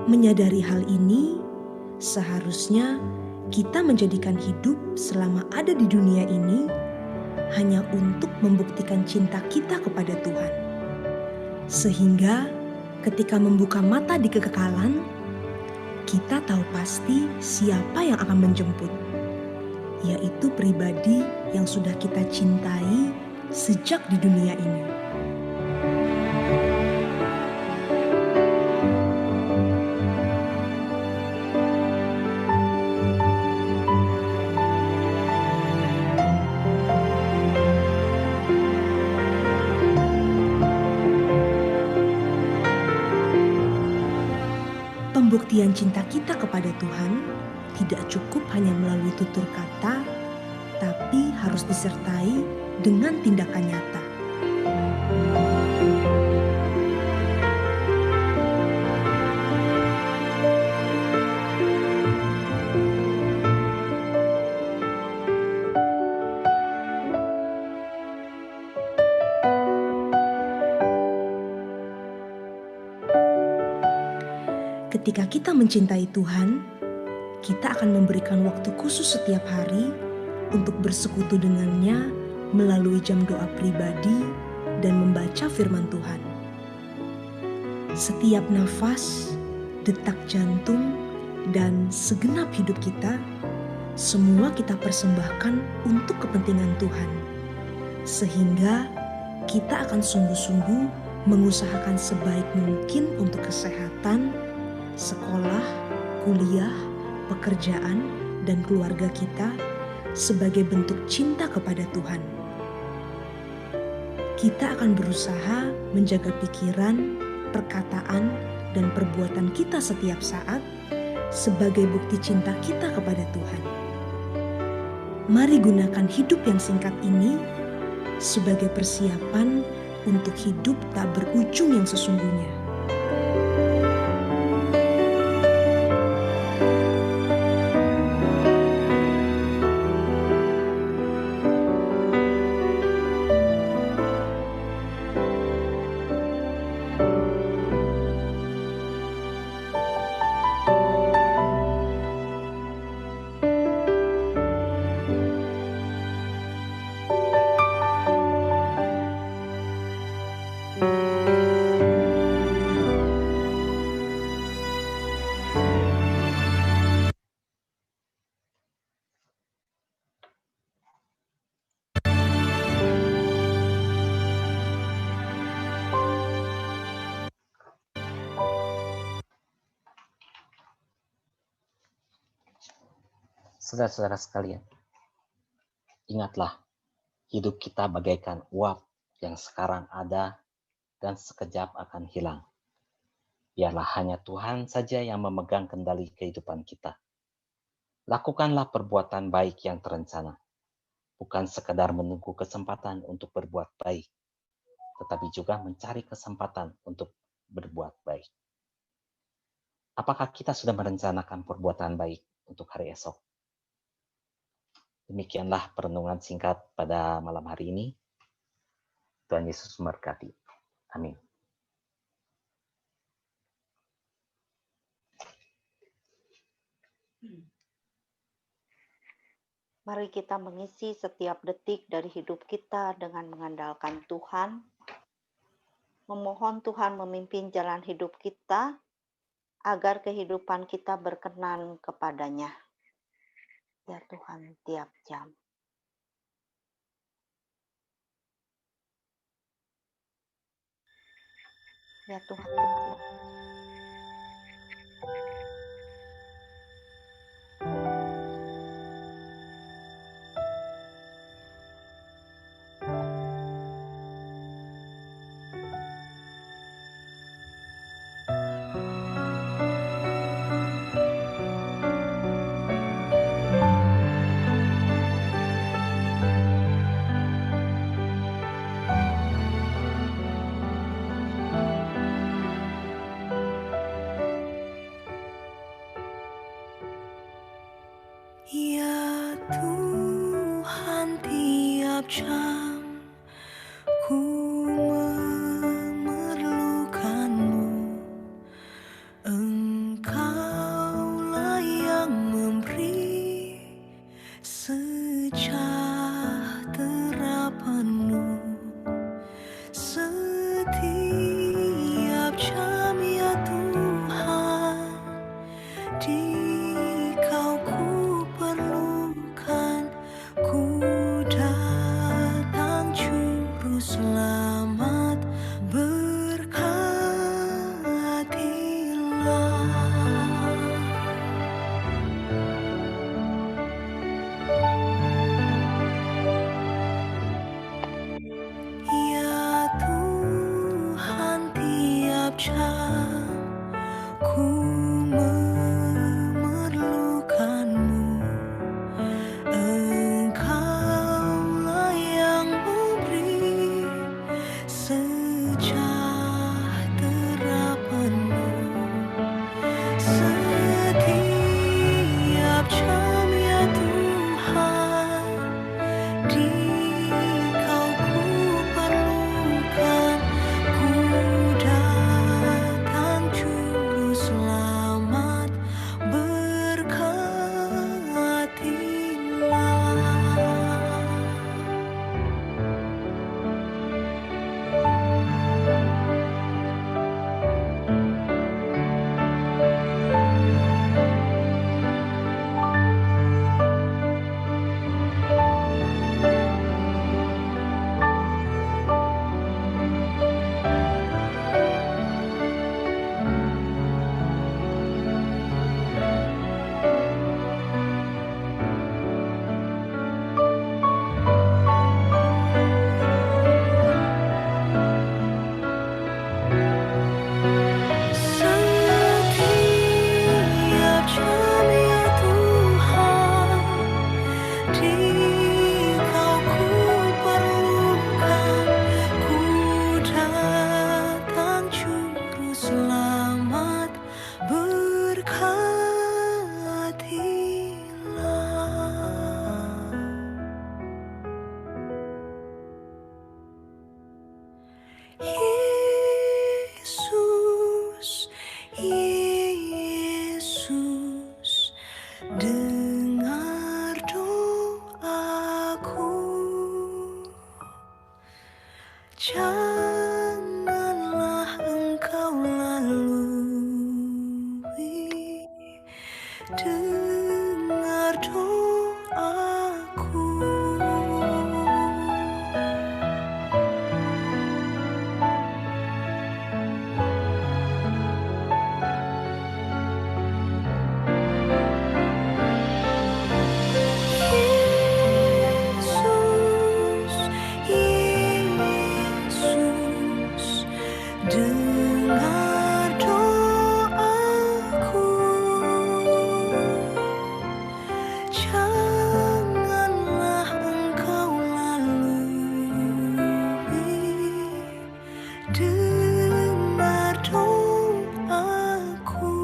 [SPEAKER 3] Menyadari hal ini, seharusnya kita menjadikan hidup selama ada di dunia ini hanya untuk membuktikan cinta kita kepada Tuhan. Sehingga ketika membuka mata di kekekalan, kita tahu pasti siapa yang akan menjemput, yaitu pribadi yang sudah kita cintai sejak di dunia ini. Pembuktian cinta kita kepada Tuhan tidak cukup hanya melalui tutur kata, tapi harus disertai dengan tindakan nyata. Ketika kita mencintai Tuhan, kita akan memberikan waktu khusus setiap hari untuk bersekutu dengannya melalui jam doa pribadi dan membaca firman Tuhan. Setiap nafas, detak jantung, dan segenap hidup kita, semua kita persembahkan untuk kepentingan Tuhan. Sehingga kita akan sungguh-sungguh mengusahakan sebaik mungkin untuk kesehatan, sekolah, kuliah, pekerjaan, dan keluarga kita sebagai bentuk cinta kepada Tuhan. Kita akan berusaha menjaga pikiran, perkataan, dan perbuatan kita setiap saat sebagai bukti cinta kita kepada Tuhan. Mari gunakan hidup yang singkat ini sebagai persiapan untuk hidup tak berujung yang sesungguhnya.
[SPEAKER 4] Saudara-saudara sekalian, ingatlah, hidup kita bagaikan uap yang sekarang ada dan sekejap akan hilang. Biarlah hanya Tuhan saja yang memegang kendali kehidupan kita. Lakukanlah perbuatan baik yang terencana, bukan sekadar menunggu kesempatan untuk berbuat baik, tetapi juga mencari kesempatan untuk berbuat baik. Apakah kita sudah merencanakan perbuatan baik untuk hari esok? Demikianlah perenungan singkat pada malam hari ini. Tuhan Yesus memberkati. Amin.
[SPEAKER 1] Mari kita mengisi setiap detik dari hidup kita dengan mengandalkan Tuhan, memohon Tuhan memimpin jalan hidup kita, agar kehidupan kita berkenan kepadanya. Ya Tuhan, tiap jam. Ya Tuhan.
[SPEAKER 3] Ya Tuhan, tiap jam ku memerlukan-Mu. Engkaulah yang memberi sejahtera penuh setiap jam, ya Tuhan. Dikau ku perlukan, ku datang juru selamat, berkatilah. Ya Tuhan, tiap jam ku dengar doaku. Yesus, Yesus, dengar doaku. Janganlah engkau lalui, dengar doaku.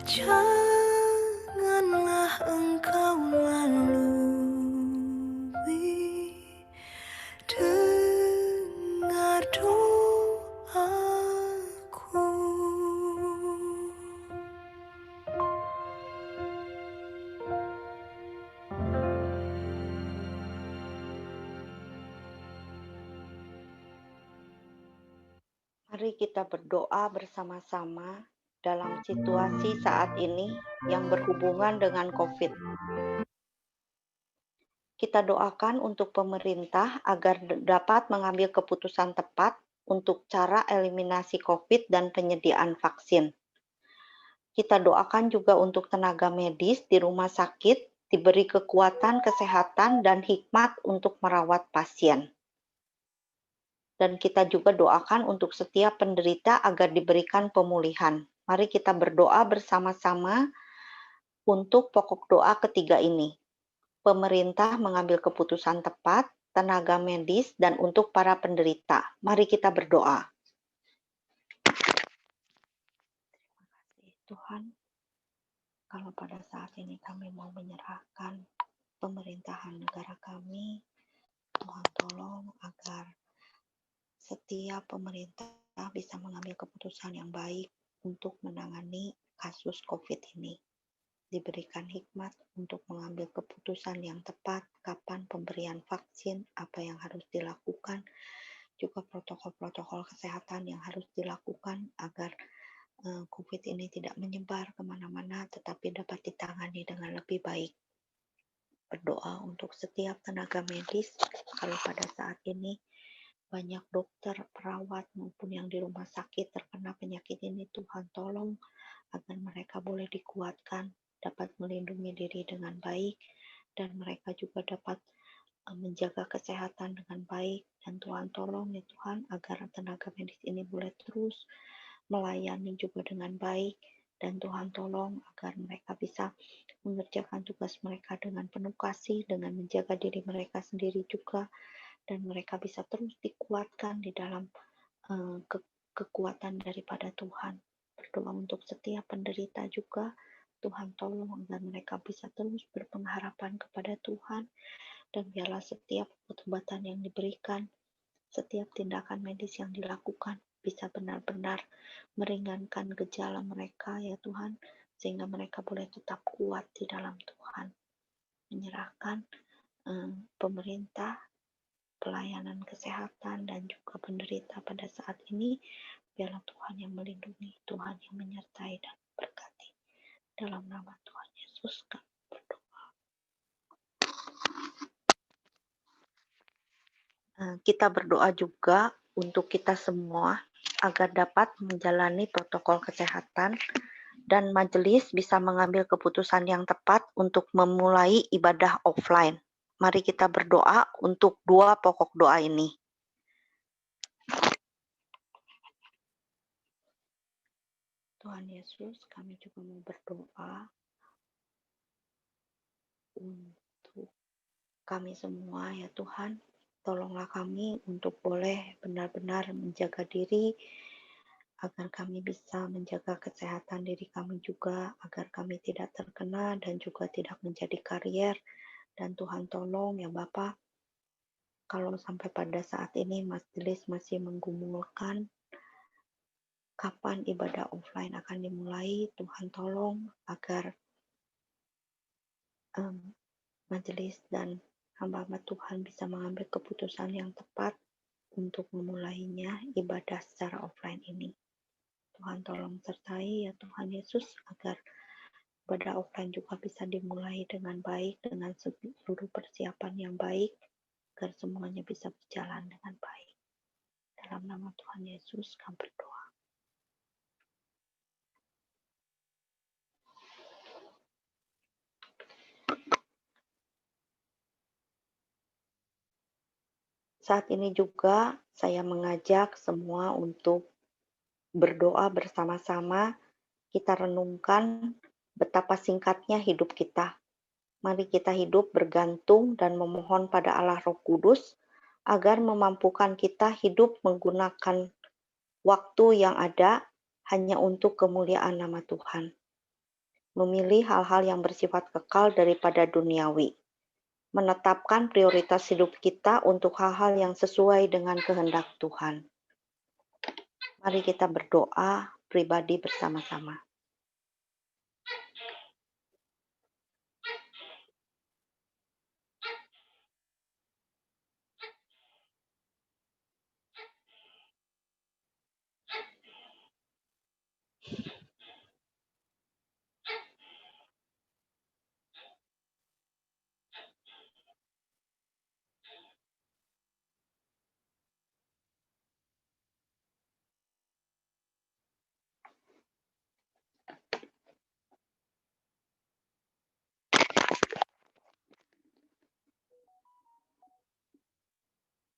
[SPEAKER 3] Janganlah engkau lalui, dengar doaku.
[SPEAKER 1] Mari kita berdoa bersama-sama dalam situasi saat ini yang berhubungan dengan COVID. Kita doakan untuk pemerintah agar dapat mengambil keputusan tepat untuk cara eliminasi COVID dan penyediaan vaksin. Kita doakan juga untuk tenaga medis di rumah sakit diberi kekuatan kesehatan dan hikmat untuk merawat pasien. Dan kita juga doakan untuk setiap penderita agar diberikan pemulihan. Mari kita berdoa bersama-sama untuk pokok doa ketiga ini. Pemerintah mengambil keputusan tepat, tenaga medis, dan untuk para penderita. Mari kita berdoa. Terima kasih Tuhan, kalau pada saat ini kami mau menyerahkan pemerintahan negara kami, Tuhan tolong agar setiap pemerintah bisa mengambil keputusan yang baik untuk menangani kasus COVID ini. Diberikan hikmat untuk mengambil keputusan yang tepat, kapan pemberian vaksin, apa yang harus dilakukan, juga protokol-protokol kesehatan yang harus dilakukan agar COVID ini tidak menyebar kemana-mana, tetapi dapat ditangani dengan lebih baik. Berdoa untuk setiap tenaga medis, kalau pada saat ini banyak dokter, perawat, maupun yang di rumah sakit terkena penyakit ini, Tuhan tolong agar mereka boleh dikuatkan, dapat melindungi diri dengan baik, dan mereka juga dapat menjaga kesehatan dengan baik. Dan Tuhan tolong ya Tuhan, agar tenaga medis ini boleh terus melayani juga dengan baik, dan Tuhan tolong agar mereka bisa mengerjakan tugas mereka dengan penuh kasih, dengan menjaga diri mereka sendiri juga, dan mereka bisa terus dikuatkan di dalam kekuatan daripada Tuhan. Berdoa untuk setiap penderita juga, Tuhan tolong agar mereka bisa terus berpengharapan kepada Tuhan, dan biarlah setiap obat-obatan yang diberikan, setiap tindakan medis yang dilakukan bisa benar-benar meringankan gejala mereka ya Tuhan, sehingga mereka boleh tetap kuat di dalam Tuhan. Menyerahkan pemerintah, pelayanan kesehatan, dan juga penderita pada saat ini, biarlah Tuhan yang melindungi, Tuhan yang menyertai dan berkati. Dalam nama Tuhan Yesus kami berdoa. Kita berdoa juga untuk kita semua agar dapat menjalani protokol kesehatan dan majelis bisa mengambil keputusan yang tepat untuk memulai ibadah offline. Mari kita berdoa untuk dua pokok doa ini. Tuhan Yesus, kami juga mau berdoa untuk kami semua ya Tuhan. Tolonglah kami untuk boleh benar-benar menjaga diri, agar kami bisa menjaga kesehatan diri kami juga, agar kami tidak terkena dan juga tidak menjadi karier. Dan Tuhan tolong ya Bapa, kalau sampai pada saat ini majelis masih menggumulkan kapan ibadah offline akan dimulai, Tuhan tolong agar majelis dan hamba-hamba Tuhan bisa mengambil keputusan yang tepat untuk memulainya ibadah secara offline ini. Tuhan tolong sertai ya Tuhan Yesus, agar ibadah offline juga bisa dimulai dengan baik, dengan seluruh persiapan yang baik, agar semuanya bisa berjalan dengan baik. Dalam nama Tuhan Yesus kami berdoa. Saat ini juga saya mengajak semua untuk berdoa bersama-sama. Kita renungkan betapa singkatnya hidup kita. Mari kita hidup bergantung dan memohon pada Allah Roh Kudus agar memampukan kita hidup menggunakan waktu yang ada hanya untuk kemuliaan nama Tuhan. Memilih hal-hal yang bersifat kekal daripada duniawi. Menetapkan prioritas hidup kita untuk hal-hal yang sesuai dengan kehendak Tuhan. Mari kita berdoa pribadi bersama-sama.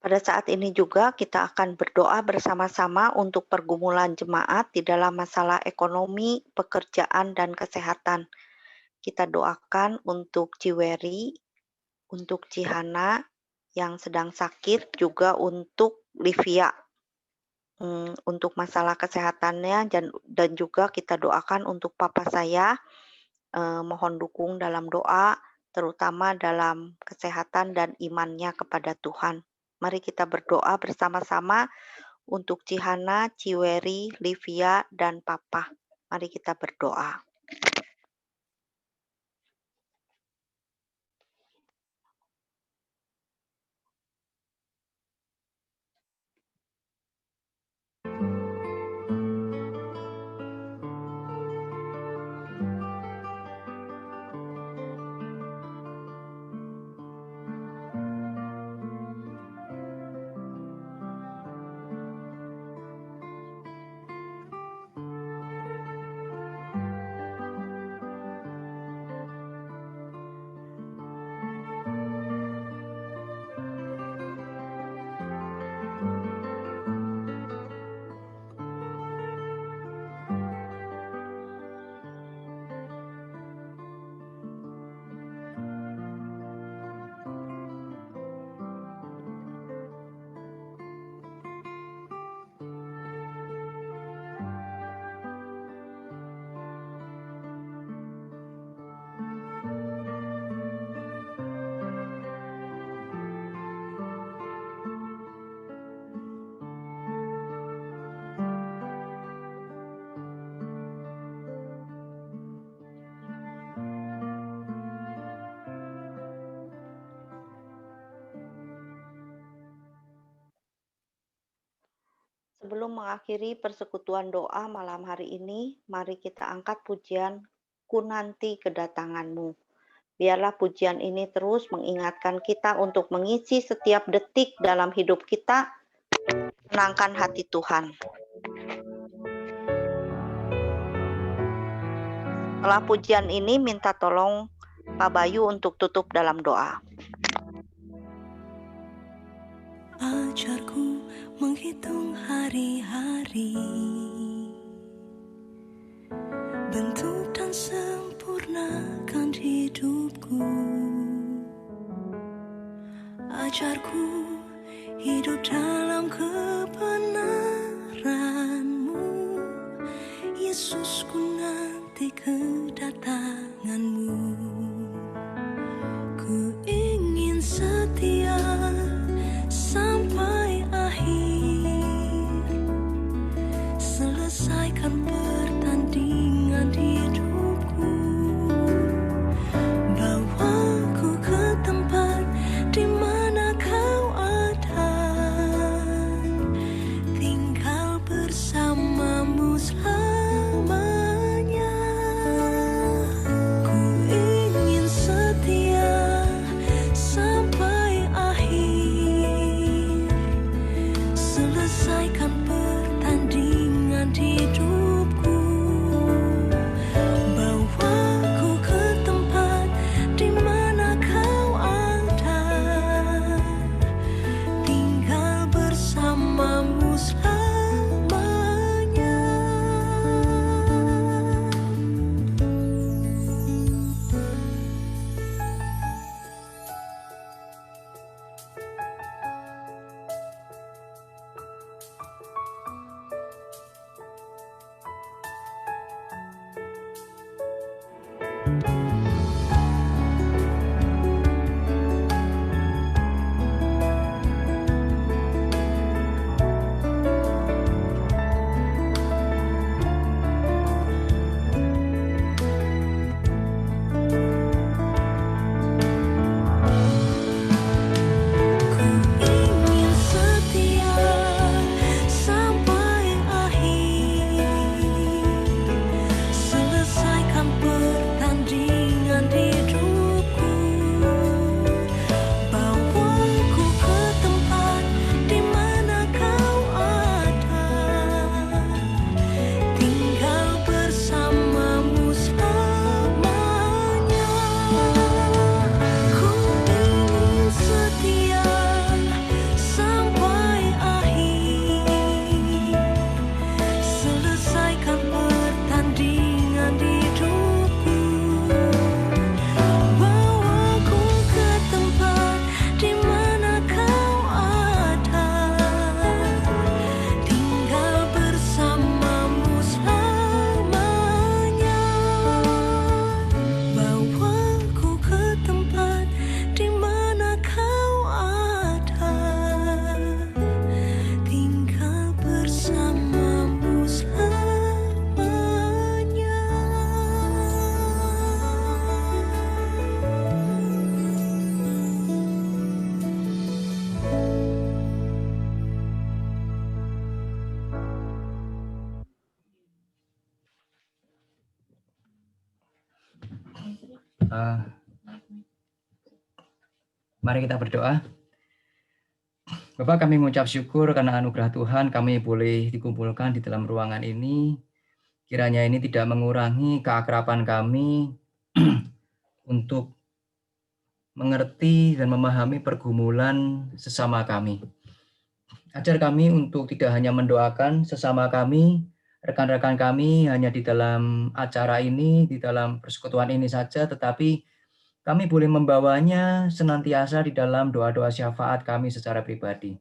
[SPEAKER 1] Pada saat ini juga kita akan berdoa bersama-sama untuk pergumulan jemaat di dalam masalah ekonomi, pekerjaan, dan kesehatan. Kita doakan untuk Ciweri, untuk Cihana yang sedang sakit, juga untuk Livia untuk masalah kesehatannya, dan juga kita doakan untuk papa saya, mohon dukung dalam doa, terutama dalam kesehatan dan imannya kepada Tuhan. Mari kita berdoa bersama-sama untuk Cihana, Ciweri, Livia, dan Papa. Mari kita berdoa. Sebelum mengakhiri persekutuan doa malam hari ini, mari kita angkat pujian Ku Nanti Kedatanganmu. Biarlah pujian ini terus mengingatkan kita untuk mengisi setiap detik dalam hidup kita, menangkan hati Tuhan. Setelah pujian ini, minta tolong Pak Bayu untuk tutup dalam doa.
[SPEAKER 5] Ajarku menghitung hari-hari, bentuk dan sempurnakan hidupku. Ajarku hidup dalam kebenaran-Mu, Yesus, ku nanti kedatangan-Mu. Ku ingin setia sampai akhir, selesaikan pertandingan hidupku, bawaku ke tempat di mana Kau ada, tinggal bersamamu selamanya. Ku ingin setia sampai akhir, selesaikan pertandingan hidupku. Bawaku ke tempat di mana kau ada, tinggal bersamamu selamanya. Ku ingin setia sampai akhir, selesaikan pertandingan hidupku. Bawaku ke tempat di mana kau ada, tinggal bersamamu selamanya. Ku ingin setia sampai akhir, selesaikan pertandingan hidupku. Bawaku ke tempat di mana kau ada, tinggal bersamamu selamanya. Bawaku ke tempat di mana kau ada, tinggal bersamamu selamanya.
[SPEAKER 6] Mari kita berdoa. Bapak, kami mengucap syukur karena anugerah Tuhan kami boleh dikumpulkan di dalam ruangan ini. Kiranya ini tidak mengurangi keakraban kami untuk mengerti dan memahami pergumulan sesama kami. Ajar kami untuk tidak hanya mendoakan sesama kami, rekan-rekan kami hanya di dalam acara ini, di dalam persekutuan ini saja, tetapi kami boleh membawanya senantiasa di dalam doa-doa syafaat kami secara pribadi.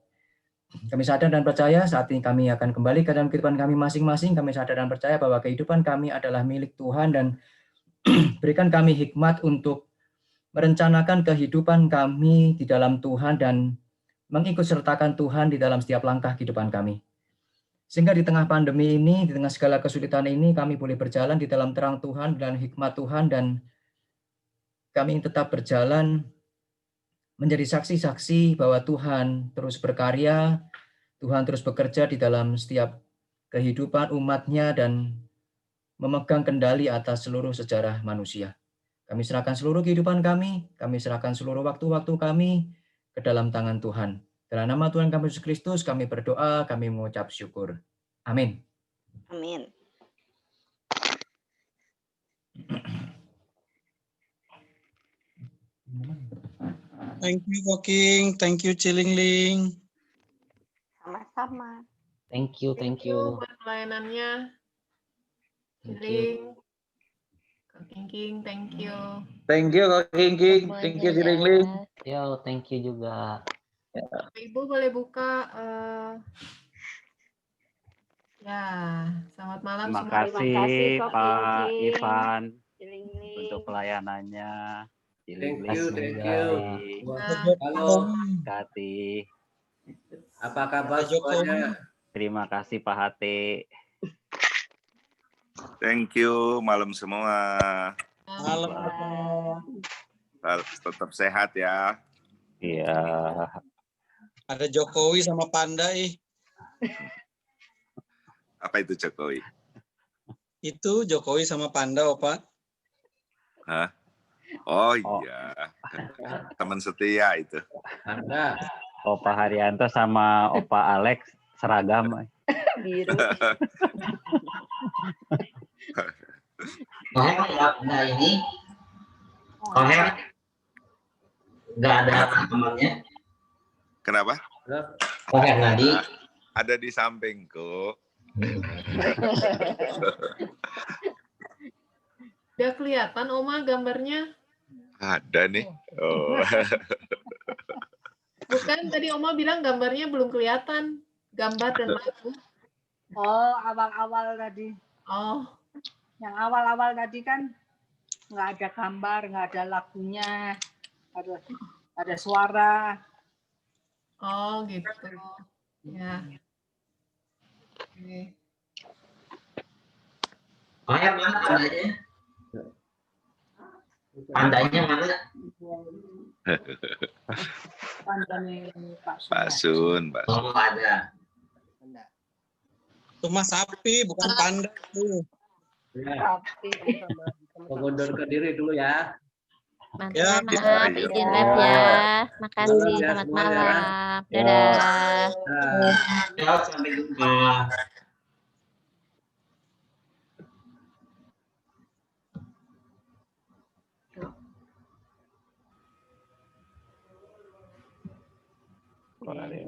[SPEAKER 6] Kami sadar dan percaya saat ini kami akan kembali ke dalam kehidupan kami masing-masing. Kami sadar dan percaya bahwa kehidupan kami adalah milik Tuhan dan berikan kami hikmat untuk merencanakan kehidupan kami di dalam Tuhan dan mengikut sertakan Tuhan di dalam setiap langkah kehidupan kami. Sehingga di tengah pandemi ini, di tengah segala kesulitan ini, kami boleh berjalan di dalam terang Tuhan dan hikmat Tuhan, dan kami tetap berjalan menjadi saksi-saksi bahwa Tuhan terus berkarya, Tuhan terus bekerja di dalam setiap kehidupan umat-Nya dan memegang kendali atas seluruh sejarah manusia. Kami serahkan seluruh kehidupan kami serahkan seluruh waktu-waktu kami ke dalam tangan Tuhan. Dalam nama Tuhan kami Yesus Kristus kami berdoa, kami mengucap syukur. Amin.
[SPEAKER 1] Amin.
[SPEAKER 7] Thank you, Koking. Thank you, Cilingling.
[SPEAKER 1] Sama-sama.
[SPEAKER 4] Thank you.
[SPEAKER 2] buat pelayanannya.
[SPEAKER 4] Thank you.
[SPEAKER 2] Ciling, Kak King, thank you.
[SPEAKER 7] Thank you, Koking. Thank you, Cilingling.
[SPEAKER 4] Yo, thank you juga.
[SPEAKER 2] Bapak Ibu boleh buka. Ya, selamat malam
[SPEAKER 8] Terima
[SPEAKER 2] semua.
[SPEAKER 8] kasih
[SPEAKER 9] Kak
[SPEAKER 8] Pak
[SPEAKER 9] King.
[SPEAKER 8] Ivan
[SPEAKER 9] Cilingling.
[SPEAKER 8] untuk pelayanannya.
[SPEAKER 4] Thank you.
[SPEAKER 7] Halo.
[SPEAKER 8] Kati.
[SPEAKER 10] Apa kabar semuanya?
[SPEAKER 8] Terima kasih Pak Hati.
[SPEAKER 11] Thank you, malam semua.
[SPEAKER 7] Malam.
[SPEAKER 11] Tetap sehat ya.
[SPEAKER 8] Iya.
[SPEAKER 7] Ada Jokowi sama Panda ih.
[SPEAKER 11] Apa itu Jokowi?
[SPEAKER 7] Itu Jokowi sama Panda, Opa.
[SPEAKER 11] Hah? Oh iya, teman setia itu.
[SPEAKER 10] Anda.
[SPEAKER 8] Opa Haryanto sama Opa Alex seragam.
[SPEAKER 1] Biru.
[SPEAKER 9] Koher nggak ini? Koher nggak ada temannya?
[SPEAKER 11] Kenapa?
[SPEAKER 9] Koher Nadi.
[SPEAKER 11] Ada di sampingku.
[SPEAKER 2] Udah kelihatan Oma gambarnya?
[SPEAKER 11] Ada nih. Oh.
[SPEAKER 2] Bukan, tadi Oma bilang gambarnya belum kelihatan. Gambar dan lagu.
[SPEAKER 12] Oh, awal-awal tadi.
[SPEAKER 2] Oh.
[SPEAKER 12] Yang awal-awal tadi kan nggak ada gambar, nggak ada lagunya, ada suara.
[SPEAKER 2] Oh, gitu. Ya. Oke.
[SPEAKER 9] Koher mana pandanya? Pandanya mana?
[SPEAKER 12] Pandanya
[SPEAKER 11] Pak Sun, Pak Sun.
[SPEAKER 9] Oh, ada.
[SPEAKER 7] Itu mah sapi, bukan panda tuh.
[SPEAKER 10] Ya. Mundur ke diri dulu ya.
[SPEAKER 7] Ya,
[SPEAKER 13] Maaf, izin live ya. Makasih, selamat malam. Dadah.
[SPEAKER 9] Ya, sampai jumpa.
[SPEAKER 8] Korea.